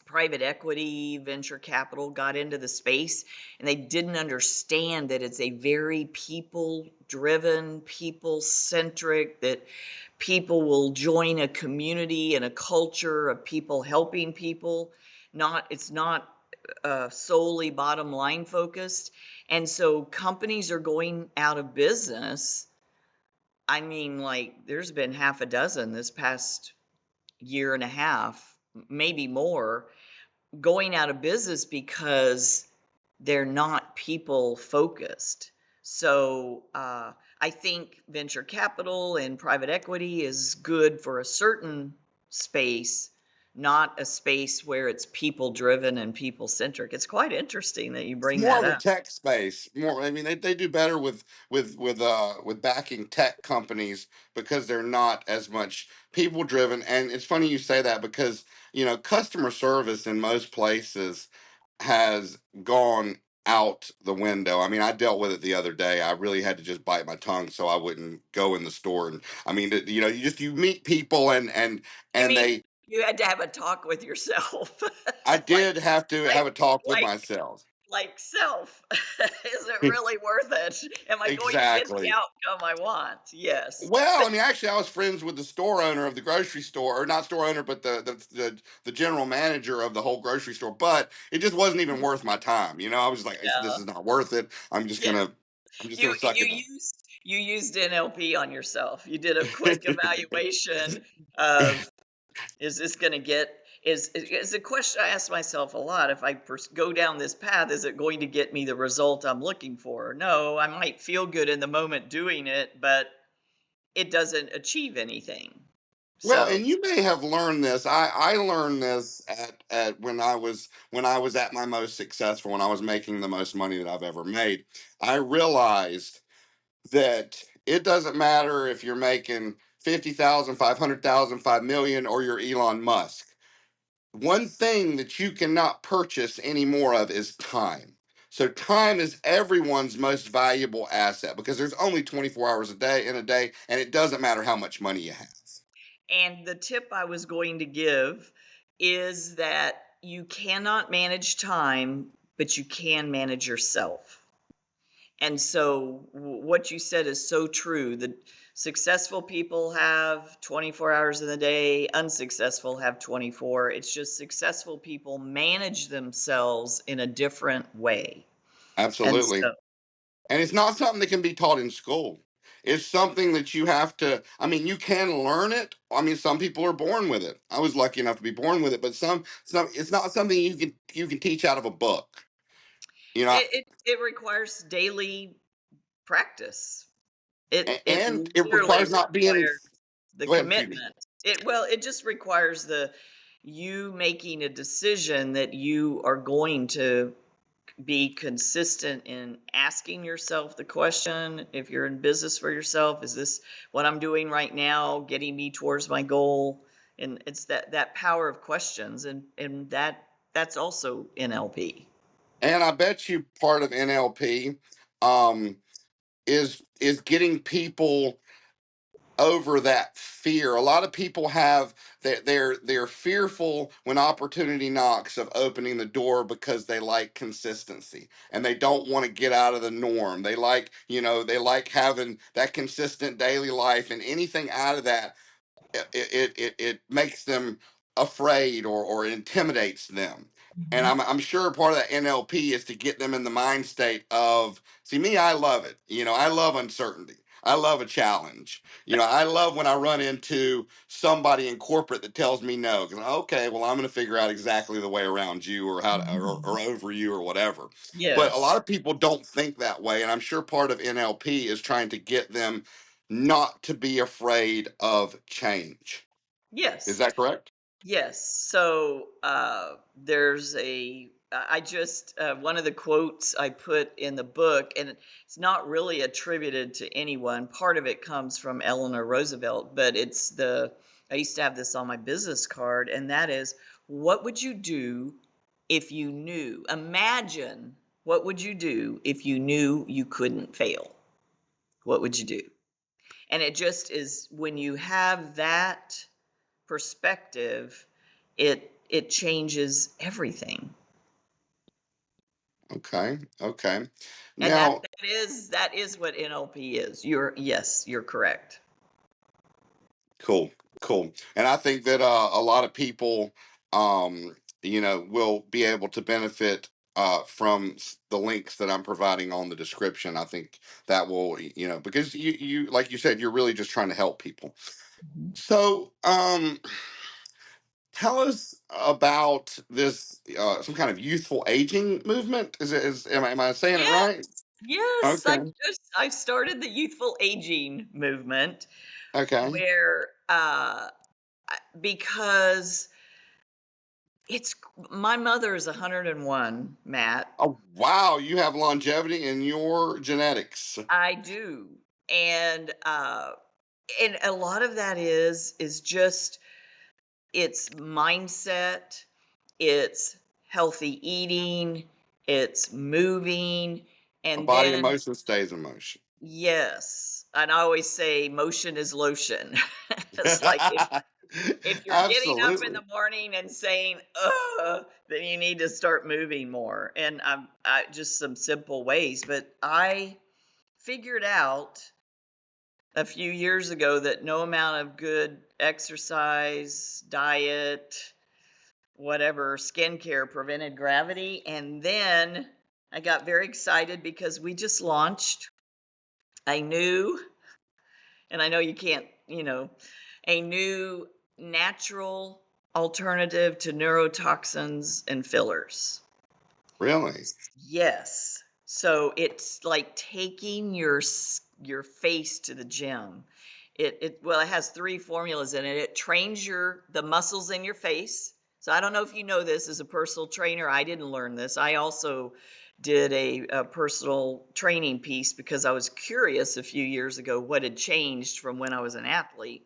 private equity, venture capital got into the space, and they didn't understand that it's a very people driven, people centric, that people will join a community and a culture of people helping people. It's not solely bottom line focused. And so companies are going out of business. I mean, like, there's been half a dozen this past year and a half, maybe more, going out of business because they're not people focused. So I think venture capital and private equity is good for a certain space, not a space where it's people driven and people centric. It's quite interesting that you it's bring more that of a up. tech space. More, I mean, they do better with backing tech companies because they're not as much people driven. And it's funny you say that because customer service in most places has gone out the window. I mean, I dealt with it the other day. I really had to just bite my tongue so I wouldn't go in the store. And I mean, you meet people, You and mean they. you had to have a talk with yourself, I like did have to like have a talk with like myself. like self. Is it really worth it? Am I going to get the Exactly. outcome I want? Yes. Well, But I mean, actually, I was friends with the store owner of the grocery store, or not store owner, but the general manager of the whole grocery store. But it just wasn't even worth my time. I was like, this yeah, is not worth it. yeah. I'm just gonna suck it You used NLP on yourself. You did a quick up. evaluation of, is this going to get is a question I ask myself a lot. If I go down this path, is it going to get me the result I'm looking for? No, I might feel good in the moment doing it, but it doesn't achieve anything. Well, So and you may have learned this. I learned this at when I was at my most successful, when I was making the most money that I've ever made. I realized that it doesn't matter if you're making 50,000, 500,000, 5 million, or you're Elon Musk. One thing that you cannot purchase any more of is time. So time is everyone's most valuable asset because there's only 24 hours a day in a day, and it doesn't matter how much money you have. and the tip I was going to give is that you cannot manage time, but you can manage yourself. And so what you said is so true. The successful people have 24 hours in the day, unsuccessful have 24. It's just successful people manage themselves in a different way. And Absolutely. so And it's not something that can be taught in school. It's something that you have to, I mean, you can learn it. I mean, some people are born with it. I was lucky enough to be born with it, but some it's not something you can teach out of a book. You know, it requires daily practice. It and it literally requires not being. requires the Go ahead, excuse me. commitment. It just requires the you making a decision that you are going to be consistent in asking yourself the question. If you're in business for yourself, is this what I'm doing right now getting me towards my goal? And it's that power of questions, and that's also NLP. And I bet you part of NLP um, is getting people over that fear. A lot of people have that they're fearful when opportunity knocks of opening the door because they like consistency and they don't want to get out of the norm. They like, they like having that consistent daily life, and anything out of that, it makes them afraid, or intimidates them. And Mhm. I'm sure part of that NLP is to get them in the mind state of, see me, I love it. I love uncertainty. I love a challenge. I love when I run into somebody in corporate that tells me no. 'Cause, okay, well, I'm going to figure out exactly the way around you, or how to, or over you, or whatever. But a lot Yes. of people don't think that way, and I'm sure part of NLP is trying to get them not to be afraid of change. Is Yes. that correct? Yes. So there's I just, one of the quotes I put in the book, and it's not really attributed to anyone. Part of it comes from Eleanor Roosevelt, but I used to have this on my business card, and that is, what would you do if you knew? Imagine, what would you do if you knew you couldn't fail? What would you do? And it just is, when you have that perspective, it changes everything. Okay. Okay. And that Now, that is what NLP is. You're correct. cool. Cool. And I think that a lot of people, will be able to benefit from the links that I'm providing on the description. I think that will, because like you said, you're really just trying to help people. Mhm. So, tell us about this, some kind of youthful aging movement. Am I saying it Yes, right? yes. Okay. I started the youthful aging movement Okay. where because it's my mother is 101, Matt. Oh, wow, you have longevity in your genetics. I do. And a lot of that is just, it's mindset, it's healthy eating, it's moving, A and body in then motion stays in motion. yes, and I always say motion is lotion. It's like, if you're getting up in Absolutely. the morning and saying, "Ugh," then you need to start moving more. And I just some simple ways, but I figured out a few years ago that no amount of good exercise, diet, whatever, skincare prevented gravity. And then I got very excited because we just launched a new, and I know you can't, a new natural alternative to neurotoxins and fillers. Really? Yes. So it's like taking your face to the gym. It has three formulas in it. It trains the muscles in your face. So I don't know if you know this as a personal trainer. I didn't learn this. I also did a personal training piece because I was curious a few years ago what had changed from when I was an athlete.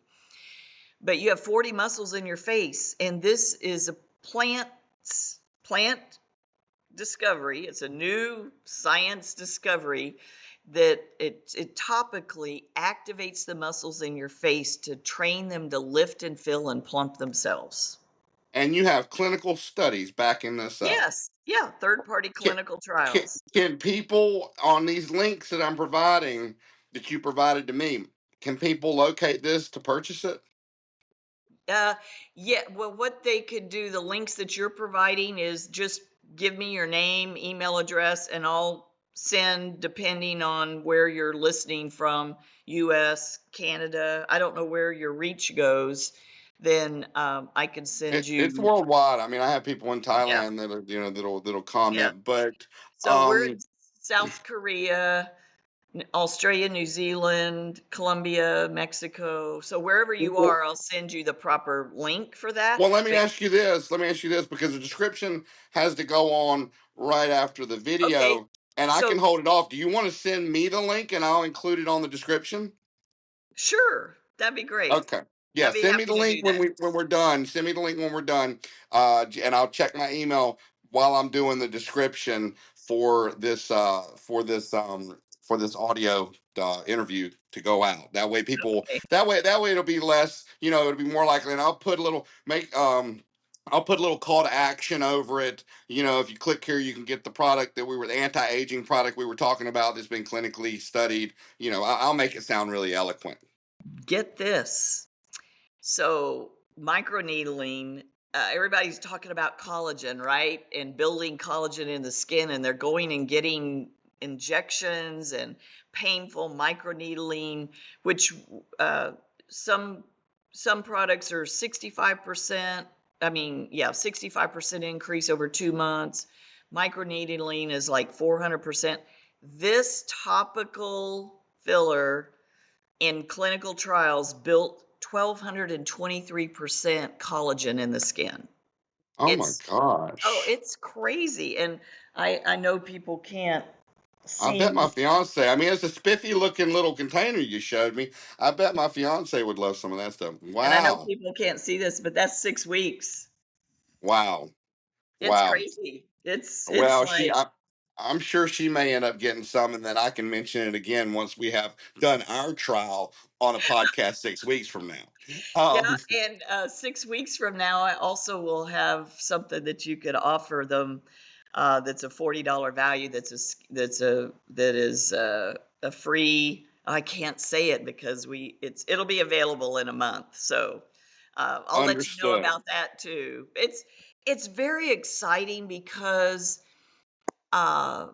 But you have 40 muscles in your face, and this is a plant discovery. It's a new science discovery that it topically activates the muscles in your face to train them to lift and fill and plump themselves. And you have clinical studies backing this up. Yes, yeah, third party Can, clinical can, trials. can people on these links that I'm providing, that you provided to me, can people locate this to purchase it? Uh, yeah, well, what they could do, the links that you're providing is just give me your name, email address, and I'll send, depending on where you're listening from, US, Canada. I don't know where your reach goes. Then I can send It's you, worldwide. I mean, I have people in yeah, Thailand that are, that'll yeah. comment, but So we're in um, South Korea, Australia, New Zealand, Colombia, Mexico. So wherever you are, I'll send you the proper link for that. well, let me But ask you this. Let me ask you this, because the description has to go on right after the okay, video, and I so can hold it off. Do you want to send me the link and I'll include it on the description? sure, that'd be great. Okay. Yeah, I'd be send me the happy to link do that. when we're done. Send me the link when we're done, and I'll check my email while I'm doing the description for this audio interview to go out. That way, people Okay. that way it'll be less. You know, it'll be more likely. And I'll put a little make I'll put a little call to action over it. You know, if you click here, you can get the product the anti-aging product we were talking about that's been clinically studied. You know, I'll make it sound really eloquent. Get this. So, microneedling, everybody's talking about collagen, right? And building collagen in the skin, and they're going and getting injections and painful microneedling, which uh, some some products are 65%. I mean, yeah, 65% increase over 2 months. Microneedling is like 400%. This topical filler in clinical trials built 1,223% collagen in the skin. Oh my It's gosh. it's crazy, and I know people can't I bet my see, fiance, I mean, it's a spiffy looking little container you showed me. I bet my fiance would love some of that stuff. and I know Wow. people can't see this, but that's 6 weeks. Wow. It's Wow. crazy. It's Well, like, I'm sure she may end up getting some, and then I can mention it again once we have done our trial on a podcast 6 weeks from now. yeah, and 6 weeks from now, I also will have something that you could offer them. That's a $40 value. That is a free. I can't say it because it'll be available in a month. So I'll let you know Understood. about that too. It's very exciting because uh,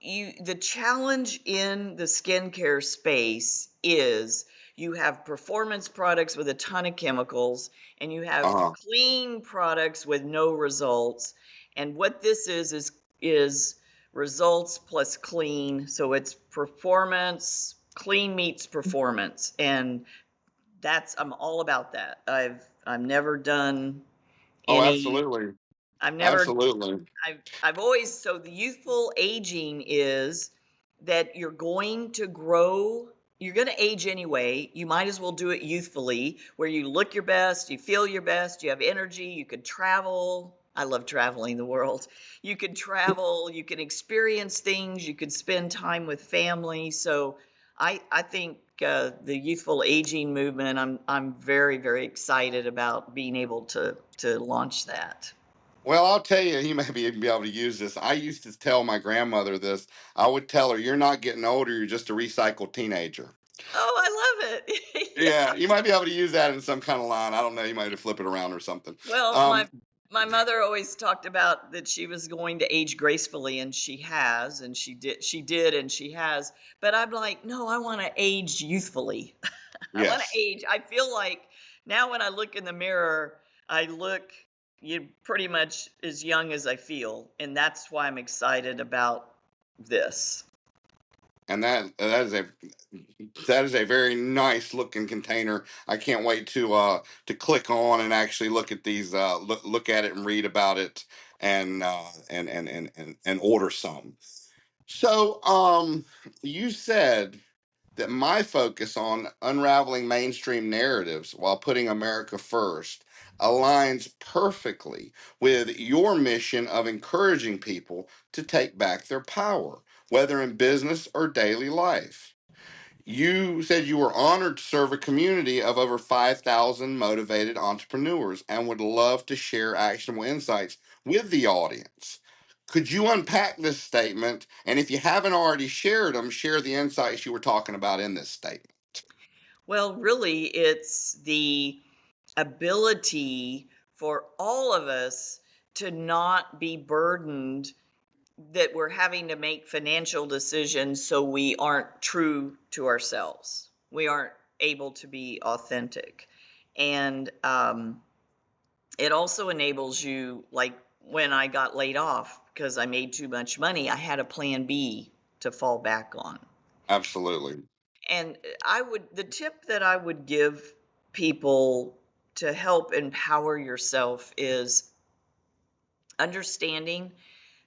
the challenge in the skincare space is you have performance products with a ton of chemicals and you have Uh-huh. clean products with no results. And what this is results plus clean. So it's performance, clean meets performance. And that's I'm all about that. I've never done Oh, any absolutely. I've never Absolutely. I've always so the youthful aging is that you're going to age anyway. You might as well do it youthfully, where you look your best, you feel your best, you have energy, you could travel. I love traveling the world. You could travel, you can experience things, you could spend time with family. So I think the youthful aging movement. I'm very very excited about being able to launch that. Well, I'll tell you, you may even be able to use this. I used to tell my grandmother this. I would tell her, "You're not getting older. You're just a recycled teenager." Oh, I love it. Yeah, Yeah. you might be able to use that in some kind of line. I don't know. You might have to flip it around or something. Well, Um, my mother always talked about that she was going to age gracefully, and she has, and she did, and she has. But I'm like, no, I want to age youthfully. I want to yes, age. I feel like now when I look in the mirror, I look you pretty much as young as I feel, and that's why I'm excited about this. and that is a very nice looking container. I can't wait to click on and actually look at these look at it and read about it and order some. So you said that my focus on unraveling mainstream narratives while putting America first aligns perfectly with your mission of encouraging people to take back their power, whether in business or daily life. You said you were honored to serve a community of over 5,000 motivated entrepreneurs and would love to share actionable insights with the audience. Could you unpack this statement? And if you haven't already shared them, share the insights you were talking about in this statement. Well, really, it's the ability for all of us to not be burdened that we're having to make financial decisions so we aren't true to ourselves. We aren't able to be authentic. And it also enables you, like when I got laid off because I made too much money, I had a plan B to fall back on. Absolutely. And the tip that I would give people to help empower yourself is understanding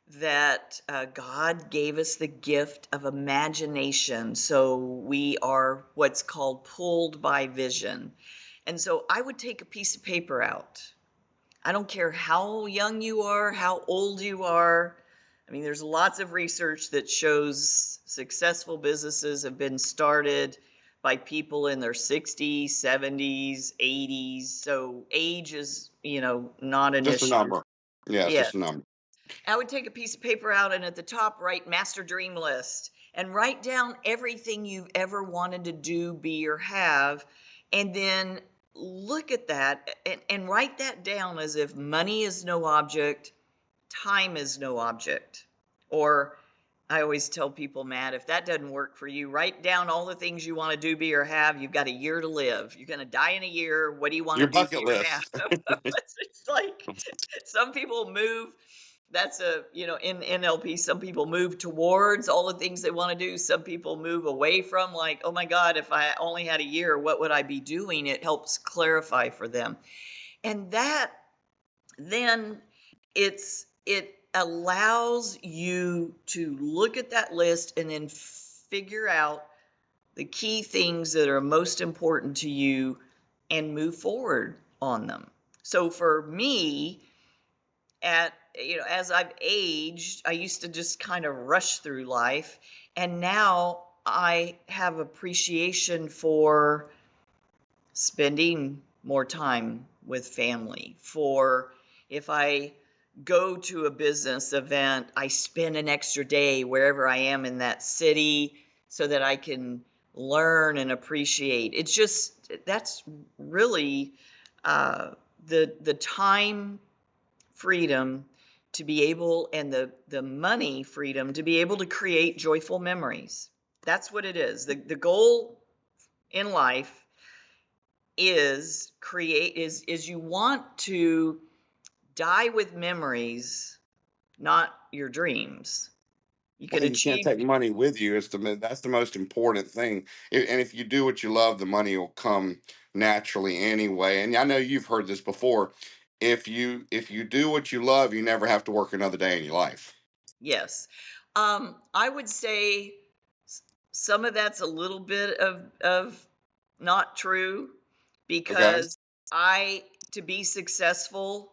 that God gave us the gift of imagination. So we are what's called pulled by vision. And so I would take a piece of paper out. I don't care how young you are, how old you are. I mean, there's lots of research that shows successful businesses have been started by people in their 60s, 70s, 80s. So age is, not an Just a issue. number. Yeah, it's Yeah. just a number. I would take a piece of paper out and at the top write master dream list and write down everything you've ever wanted to do, be, or have. And then look at that and write that down as if money is no object, time is no object. Or I always tell people, Matt, if that doesn't work for you, write down all the things you want to do, be, or have. You've got a year to live. You're going to die in a year. What do you want to Your do, bucket be, or have? list. It's like some people move. That's in NLP, some people move towards all the things they want to do. Some people move away from, like, oh my God, if I only had a year, what would I be doing? It helps clarify for them. And that then it allows you to look at that list and then figure out the key things that are most important to you and move forward on them. So for me, as I've aged, I used to just kind of rush through life, and now I have appreciation for spending more time with family. For if I go to a business event, I spend an extra day wherever I am in that city so that I can learn and appreciate. It's just that's really uh, the time freedom to be able, and the money freedom to be able to create joyful memories. That's what it is. The goal in life is you want to die with memories, not your dreams. You can Well, you can't achieve. take money with you. That's the most important thing. And if you do what you love, the money will come naturally anyway. And I know you've heard this before. If you do what you love, you never have to work another day in your life. Yes. I would say some of that's a little bit of not true, Okay. because I to be successful,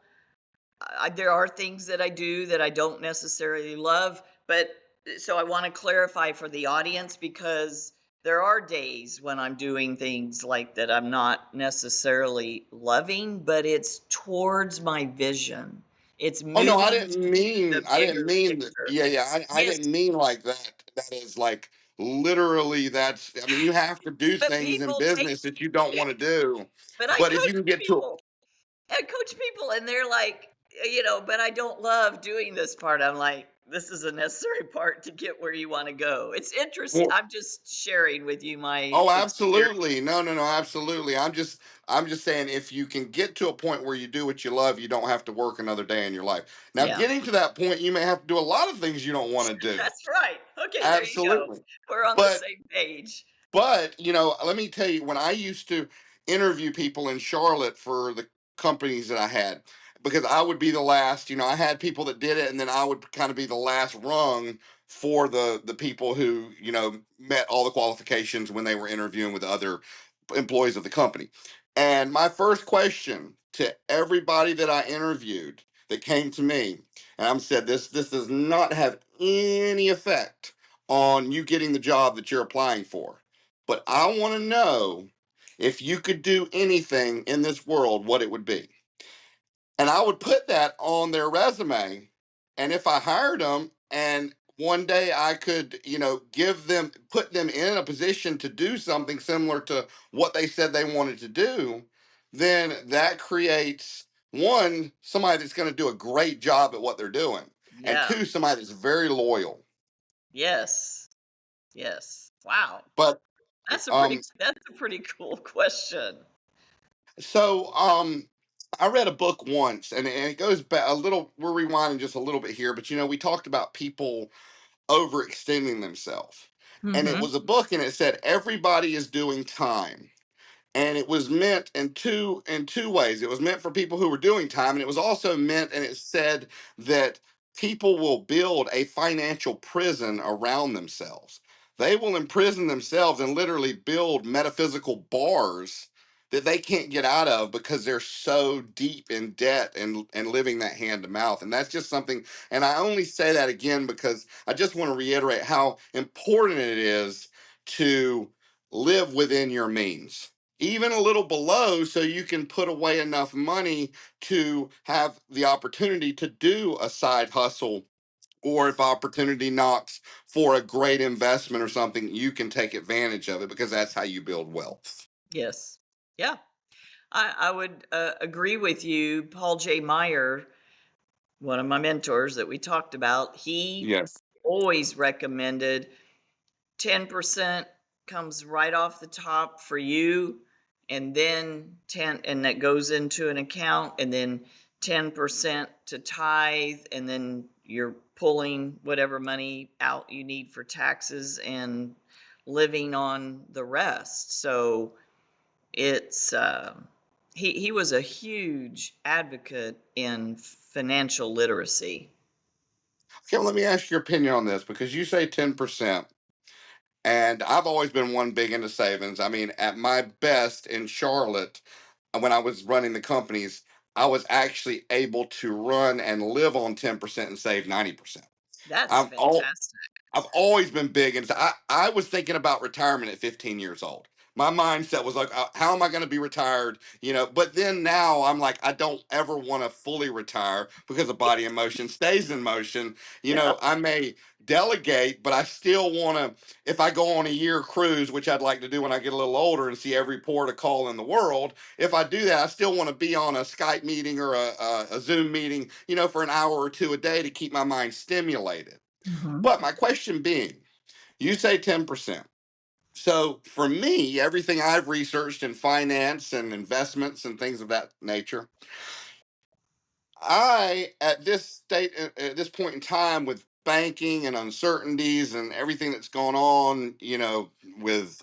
there are things that I do that I don't necessarily love, but so I want to clarify for the audience, because there are days when I'm doing things like that I'm not necessarily loving, but it's towards my vision. It's Oh no, I moving didn't the mean I didn't bigger mean that. picture. Yeah, yeah, I Yes, didn't mean like that. That is like literally that's I mean you have to do but things in people take, business that you don't want to do. but I But if you coach can get to people. I coach people and they're like, but I don't love doing this part. I'm like, this is a necessary part to get where you want to go. It's interesting. well, I'm just sharing with you my oh, experience. absolutely. No, no, no, absolutely. I'm just saying if you can get to a point where you do what you love, you don't have to work another day in your life. Now, Yeah, getting to that point, you may have to do a lot of things you don't want to do. that's right. Okay, there you go. Absolutely. We're on the But same page. let me tell you, when I used to interview people in Charlotte for the companies that I had, because I would be the last, I had people that did it, and then I would kind of be the last rung for the people who, met all the qualifications when they were interviewing with other employees of the company. And my first question to everybody that I interviewed that came to me, and I'm said this does not have any effect on you getting the job that you're applying for. But I want to know if you could do anything in this world, what it would be. And I would put that on their resume. And if I hired them and one day I could, put them in a position to do something similar to what they said they wanted to do, then that creates one, somebody that's going to do a great job at what they're doing. And Yeah. two, somebody that's very loyal. Yes. Yes. Wow. But um, That's a pretty cool question. So I read a book once, and it goes back a little. We're rewinding just a little bit here, but we talked about people overextending themselves, and it Mm-hmm. was a book, and it said everybody is doing time, and it was meant in two ways. It was meant for people who were doing time, and it was also meant, and it said that people will build a financial prison around themselves. They will imprison themselves and literally build metaphysical bars that they can't get out of because they're so deep in debt and living that hand to mouth. And that's just something, and I only say that again because I just want to reiterate how important it is to live within your means, even a little below, so you can put away enough money to have the opportunity to do a side hustle, or if opportunity knocks for a great investment or something, you can take advantage of it because that's how you build wealth. Yes. Yeah. I would agree with you. Paul J. Meyer, one of my mentors that we talked about, he Yes. always recommended 10% comes right off the top for you, and then 10, and that goes into an account, and then 10% to tithe, and then you're pulling whatever money out you need for taxes and living on the rest. So it's he was a huge advocate in financial literacy. Okay, well, let me ask your opinion on this because you say 10%. And I've always been one big into savings. I mean, at my best in Charlotte, when I was running the companies, I was actually able to run and live on 10% and save 90%. That's I'm all fantastic. I've always been big into. I was thinking about retirement at 15 years old. My mindset was like, how am I going to be retired? But then now I'm like, I don't ever want to fully retire because the body in motion stays in motion. Yeah. I may delegate, but I still want to, if I go on a year cruise, which I'd like to do when I get a little older and see every port of call in the world. If I do that, I still want to be on a Skype meeting or a Zoom meeting, for an hour or two a day to keep my mind stimulated. Mhm. But my question being, you say 10%. So for me, everything I've researched in finance and investments and things of that nature, at this at this point in time with banking and uncertainties and everything that's going on, with,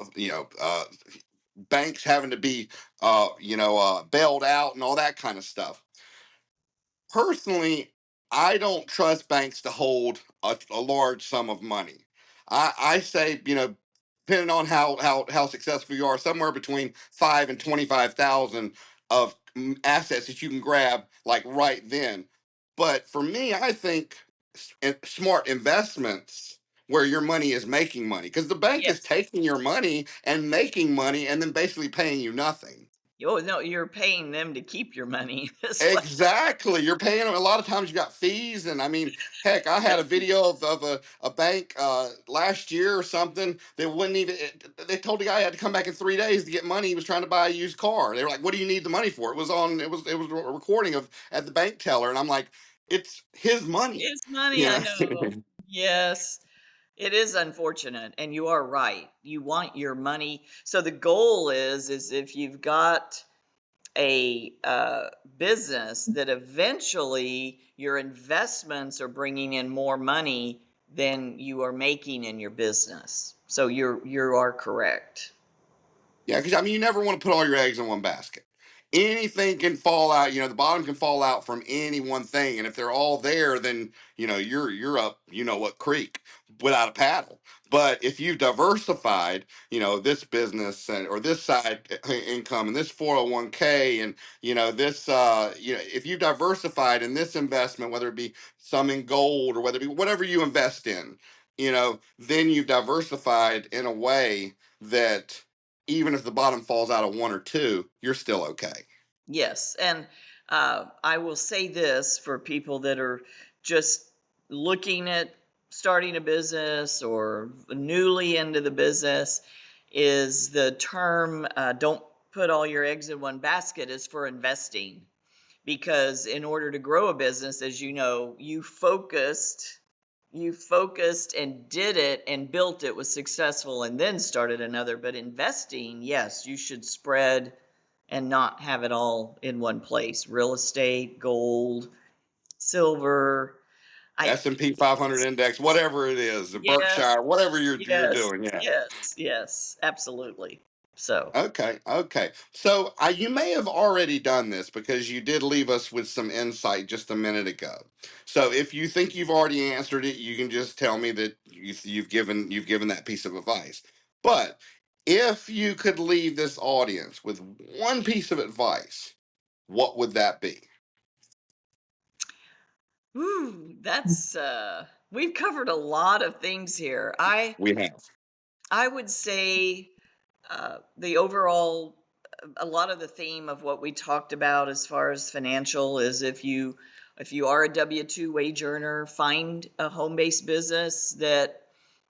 banks having to be, bailed out and all that kind of stuff. Personally, I don't trust banks to hold a large sum of money. I say, depending on how successful you are, somewhere between 5 and 25,000 of assets that you can grab like right then. But for me, I think smart investments where your money is making money, because the bank is Yes. taking your money and making money and then basically paying you nothing. Oh, no, you're paying them to keep your money as well. Exactly. You're paying them. A lot of times you got fees. And I mean, heck, I had a video of a bank last year or something that wouldn't even, they told the guy he had to come back in 3 days to get money. He was trying to buy a used car. They were like, what do you need the money for? It was a recording of at the bank teller. And I'm like, it's his money. It's money, You I know, know. Yes. It is unfortunate, and you are right. You want your money. So the goal is if you've got a business that eventually your investments are bringing in more money than you are making in your business. So you are correct. Yeah, because I mean, you never want to put all your eggs in one basket. Anything can fall out. The bottom can fall out from any one thing, and if they're all there, then you're up. What creek without a paddle. But if you've diversified, this business or this side income and this 401k and this if you've diversified in this investment, whether it be some in gold or whether it be whatever you invest in, then you've diversified in a way that even if the bottom falls out of one or two, you're still okay. Yes, and I will say this for people that are just looking at starting a business or newly into the business, is the term "don't put all your eggs in one basket" is for investing. Because in order to grow a business, as you know, you focused and did it and built it, was successful, and then started another. But investing, yes, you should spread and not have it all in one place. Real estate, gold, silver. I S&P 500 index, whatever it is, the Yes, Berkshire, whatever you're yes, doing, yeah. yes, yes, absolutely. So, Okay, okay. So you may have already done this because you did leave us with some insight just a minute ago. So if you think you've already answered it, you can just tell me that you've given that piece of advice. But If you could leave this audience with one piece of advice, what would that be? Ooh, that's we've covered a lot of things here. I We have. I would say the overall a lot of the theme of what we talked about as far as financial is if you are a W-2 wage earner, find a home-based business that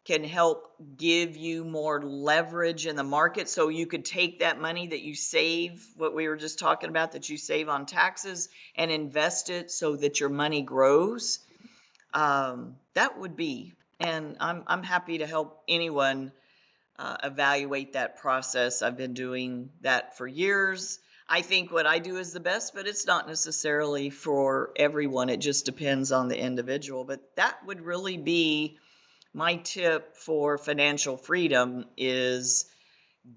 can help give you more leverage in the market so you could take that money that you save, what we were just talking about, that you save on taxes, and invest it so that your money grows. That would be, and I'm happy to help anyone evaluate that process. I've been doing that for years. I think what I do is the best, but it's not necessarily for everyone. It just depends on the individual. But that would really be my tip for financial freedom is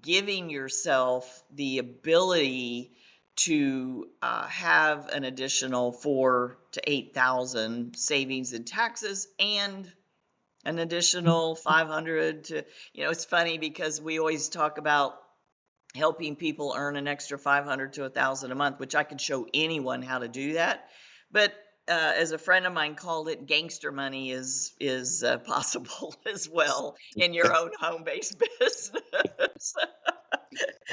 giving yourself the ability to have an additional 4 to 8 thousand savings and taxes and an additional 500 to, it's funny because we always talk about helping people earn an extra 500 to 1,000 a month, which I could show anyone how to do that. But as a friend of mine called it, gangster money is possible as well in your own home-based business.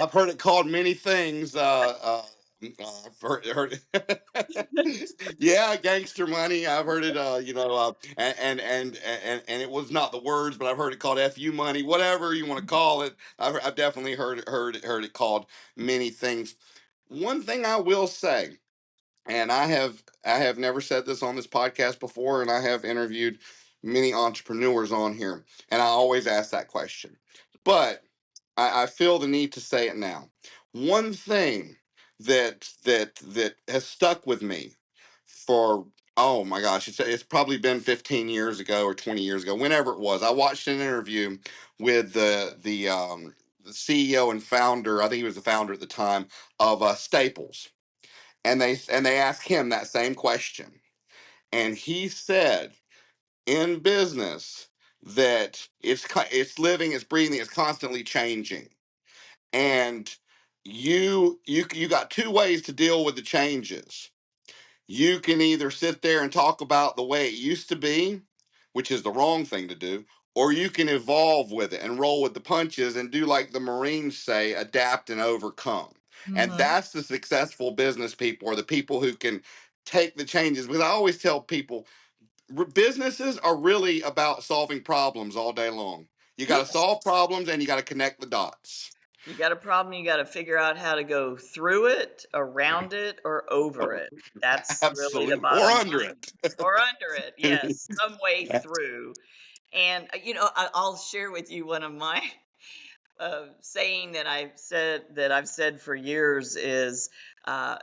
I've heard it called many things. I've heard yeah, gangster money. I've heard it. And it was not the words, but I've heard it called "fu money," whatever you want to call it. I've definitely heard it called many things. One thing I will say, and I have never said this on this podcast before, and I have interviewed many entrepreneurs on here, and I always ask that question, but I feel the need to say it now. One thing that has stuck with me for, oh my gosh, it's probably been 15 years ago or 20 years ago, whenever it was. I watched an interview with the CEO and founder. I think he was the founder at the time of Staples, and they asked him that same question, and he said, in business, that it's living, it's breathing, it's constantly changing, and you got two ways to deal with the changes. You can either sit there and talk about the way it used to be, which is the wrong thing to do, or you can evolve with it and roll with the punches and do like the Marines say, adapt and overcome. And Hmm. that's the successful business people, or the people who can take the changes. Because I always tell people, businesses are really about solving problems all day long. You got to Yes. solve problems and you got to connect the dots. You got a problem, you got to figure out how to go through it, around it, or over it. That's really the Absolutely. Or bottom under line. Or under it, it. yes, some way through. And I'll share with you one of my saying that I've said for years is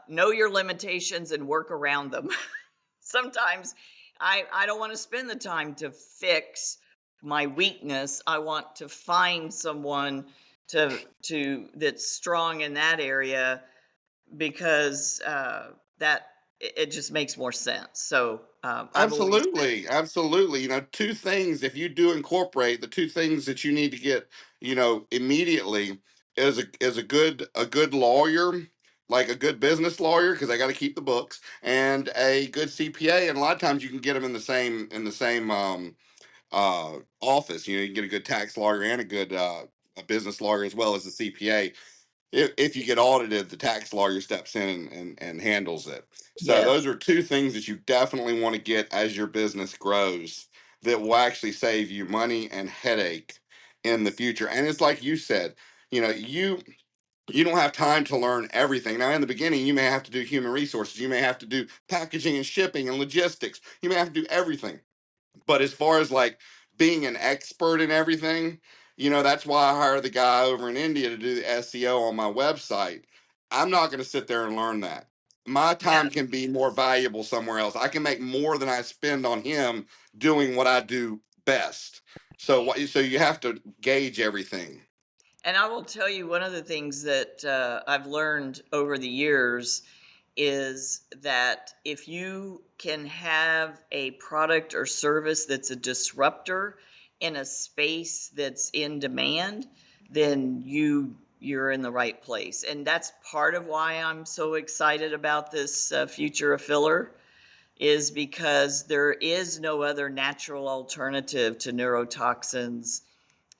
know your limitations and work around them. Sometimes I don't want to spend the time to fix my weakness. I want to find someone to that's strong in that area because that it just makes more sense. So I've always said, Absolutely, absolutely. Two things, if you do incorporate the two things that you need to get, immediately, is a good lawyer, like a good business lawyer, because they got to keep the books, and a good CPA. And a lot of times you can get them in the same office. You can get a good tax lawyer and a business lawyer as well as a CPA. If you get audited, the tax lawyer steps in and handles it. So yes, those are two things that you definitely want to get as your business grows, that will actually save you money and headache in the future. And it's like you said, you don't have time to learn everything. Now, in the beginning, you may have to do human resources, you may have to do packaging and shipping and logistics, you may have to do everything. But as far as like being an expert in everything, that's why I hired the guy over in India to do the SEO on my website. I'm not going to sit there and learn that. My time yes. can be more valuable somewhere else. I can make more than I spend on him doing what I do best. So you have to gauge everything. And I will tell you one of the things that I've learned over the years is that if you can have a product or service that's a disruptor in a space that's in demand, then you're in the right place. And that's part of why I'm so excited about this future of filler, is because there is no other natural alternative to neurotoxins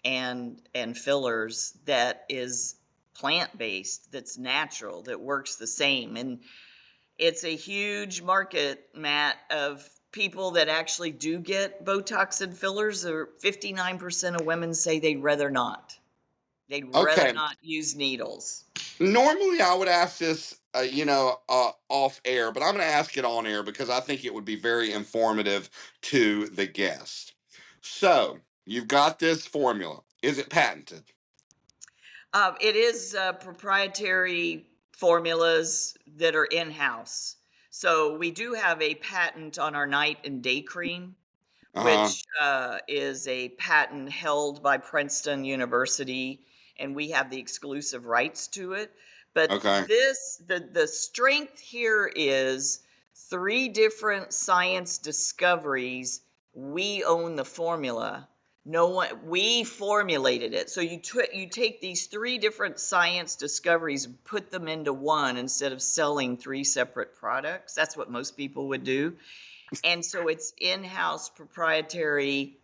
and fillers that is plant-based, that's natural, that works the same. And it's a huge market, Matt, of people that actually do get Botox and fillers. Or 59% of women say they'd rather not. They'd rather Okay. not use needles. Normally, I would ask this, off air, but I'm going to ask it on air because I think it would be very informative to the guest. So, you've got this formula. Is it patented? It is proprietary formulas that are in-house. So we do have a patent on our night and day cream, Uh which is a patent held by Princeton University, and we have the exclusive rights to it. huh. But Okay. the strength here is three different science discoveries. We own the formula. No one, we formulated it. So you take these three different science discoveries and put them into one instead of selling three separate products. That's what most people would do. And so it's in-house proprietary,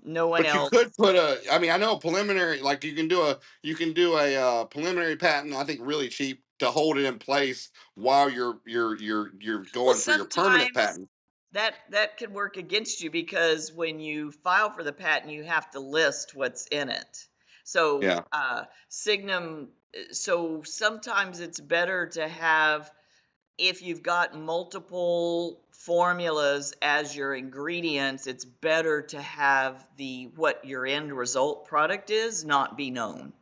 no one But you else. could put a. I mean, I know preliminary. Like you can do a preliminary patent. I think really cheap to hold it in place while you're Well, going for your permanent sometimes patent. that can work against you, because when you file for the patent, you have to list what's in it. So Yeah. Signum, so sometimes it's better to have, if you've got multiple formulas as your ingredients, it's better to have the what your end result product is not be known.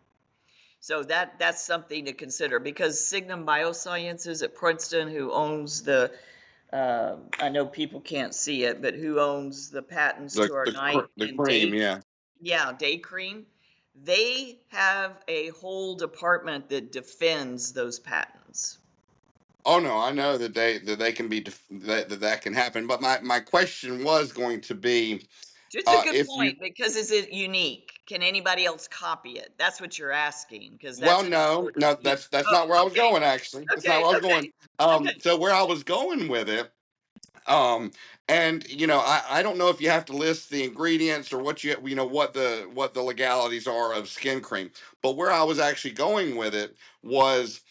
So that's something to consider, because Signum Biosciences at Princeton, who owns the, I know people can't see it, but who owns the patents The to our the night cr- the and cream. day, Yeah. yeah, day cream, they have a whole department that defends those patents. Oh no, I know that they can be that can happen. But my question was going to be, It's a good if you. point, because is it unique? Can anybody else copy it? That's what you're asking, because Well, that's an no, important no, piece. that's Oh, not where I was okay, going. Actually, that's not okay, where I was okay, going. okay. So where I was going with it. um and I don't know if you have to list the ingredients or what the legalities are of skin cream, but where I was actually going with it was,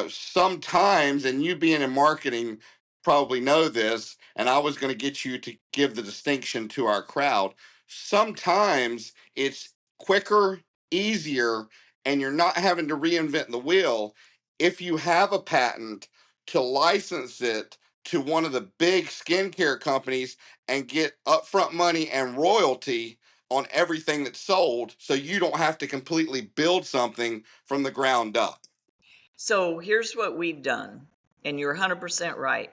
sometimes, and you being in marketing probably know this, and I was going to get you to give the distinction to our crowd. Sometimes it's quicker, easier, and you're not having to reinvent the wheel if you have a patent to license it to one of the big skincare companies and get upfront money and royalty on everything that's sold, so you don't have to completely build something from the ground up. So here's what we've done, and you're 100% right.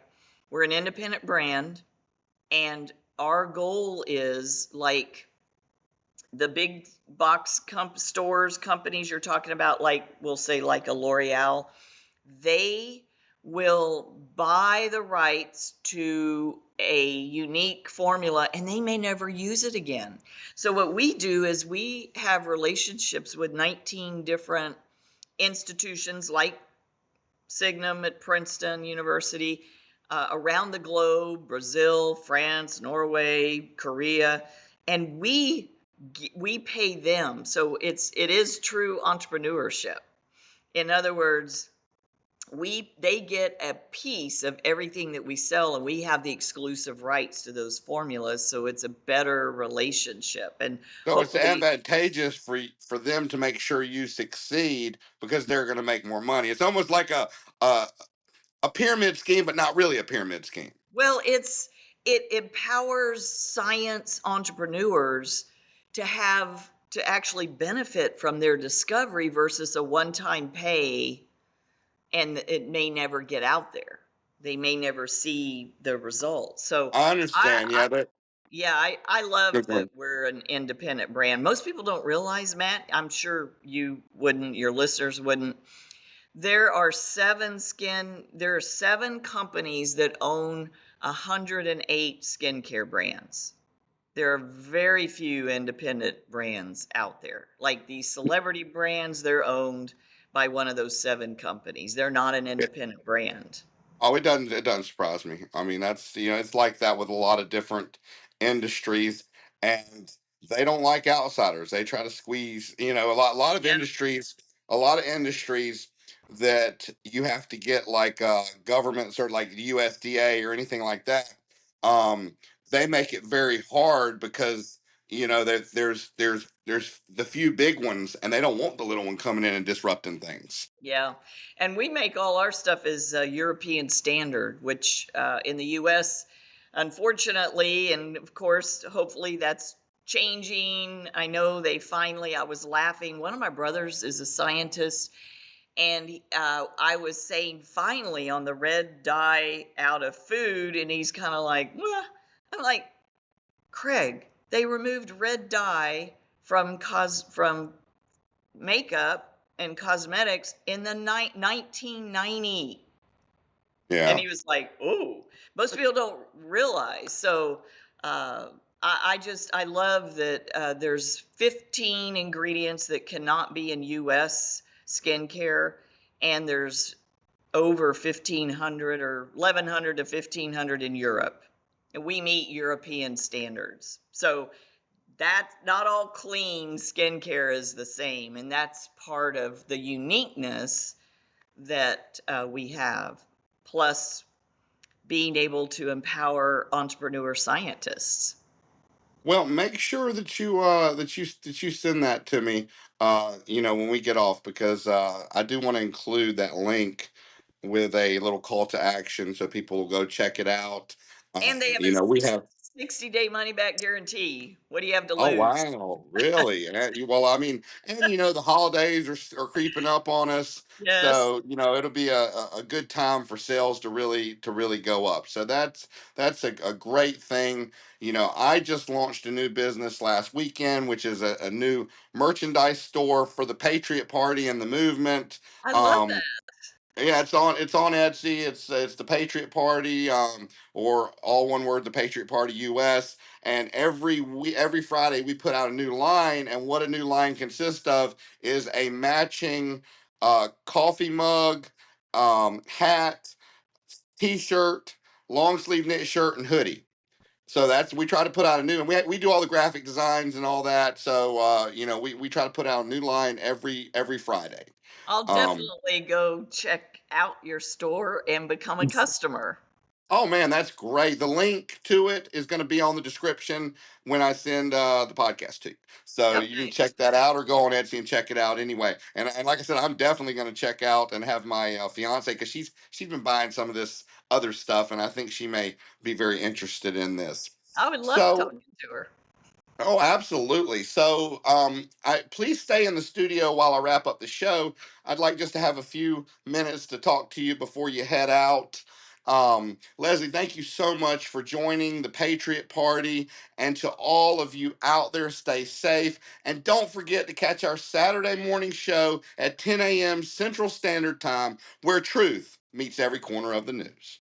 We're an independent brand, and our goal is like the big box stores, companies you're talking about, like we'll say like a L'Oreal, they will buy the rights to a unique formula and they may never use it again. So what we do is we have relationships with 19 different institutions like Signum at Princeton University, around the globe, Brazil, France, Norway, Korea, and we pay them. So it is true entrepreneurship. In other words, they get a piece of everything that we sell, and we have the exclusive rights to those formulas, so it's a better relationship. And So it's hopefully, advantageous for them to make sure you succeed because they're going to make more money. It's almost like a a pyramid scheme, but not really a pyramid scheme. well, it empowers science entrepreneurs to actually benefit from their discovery versus a one-time pay, and it may never get out there. They may never see the results. So I I, understand. Yeah, that. yeah, I love Okay. that we're an independent brand. Most people don't realize, Matt, I'm sure you wouldn't, your listeners wouldn't. There are seven companies that own 108 skincare brands. There are very few independent brands out there. Like these celebrity brands, they're owned by one of those 7 companies. They're not an independent brand. Oh, it doesn't surprise me. I mean, that's it's like that with a lot of different industries, and they don't like outsiders. They try to squeeze, a lot of Yeah, industries, a lot of industries that you have to get like governments or like the USDA or anything like that. Um, they make it very hard because there's the few big ones, and they don't want the little one coming in and disrupting things. yeah. And we make all our stuff as European standard, which in the US, unfortunately, and of course, hopefully that's changing. I know they finally, I was laughing. One of my brothers is a scientist. And I was saying finally on the red dye out of food, and he's kind of like, "Well," I'm like, Craig, they removed red dye from makeup and cosmetics in the 1990. And Yeah. he was like, "Oh, most people don't realize." So I love that there's 15 ingredients that cannot be in U.S. skincare, and there's over 1,500 or 1,100 to 1,500 in Europe. And we meet European standards. So that's not all clean skincare is the same, and that's part of the uniqueness that we have. Plus, being able to empower entrepreneur scientists. Well, make sure that you send that to me, when we get off, because I do want to include that link with a little call to action so people will go check it out. And they have We a have. 60-day money back guarantee. What do you have to Oh lose? wow, really? Well, I mean, and the holidays are creeping up on us, Yes. so it'll be a good time for sales to really go up. So that's a great thing. I just launched a new business last weekend, which is a new merchandise store for the Patriot Party and the movement. I love that. Um, yeah, it's on Etsy. It's the Patriot Party, or all one word, the Patriot Party US. And every Friday we put out a new line, and what a new line consists of is a matching coffee mug, hat, T-shirt, long sleeve knit shirt, and hoodie. So that's we try to put out a new, and we do all the graphic designs and all that. So we try to put out a new line every Friday. I'll Um, definitely go check out your store and become a customer. Oh man, that's great. The link to it is going to be on the description when I send the podcast to you. So you can Okay. check that out or go on Etsy and check it out anyway. And like I said, I'm definitely going to check out and have my fiance, because she's been buying some of this other stuff, and I think she may be very interested in this. I would love So talking to her. Oh, absolutely. So, I please stay in the studio while I wrap up the show. I'd like just to have a few minutes to talk to you before you head out. Leslie, thank you so much for joining the Patriot Party, and to all of you out there, stay safe, and don't forget to catch our Saturday morning show at 10 a.m. Central Standard Time, where truth meets every corner of the news.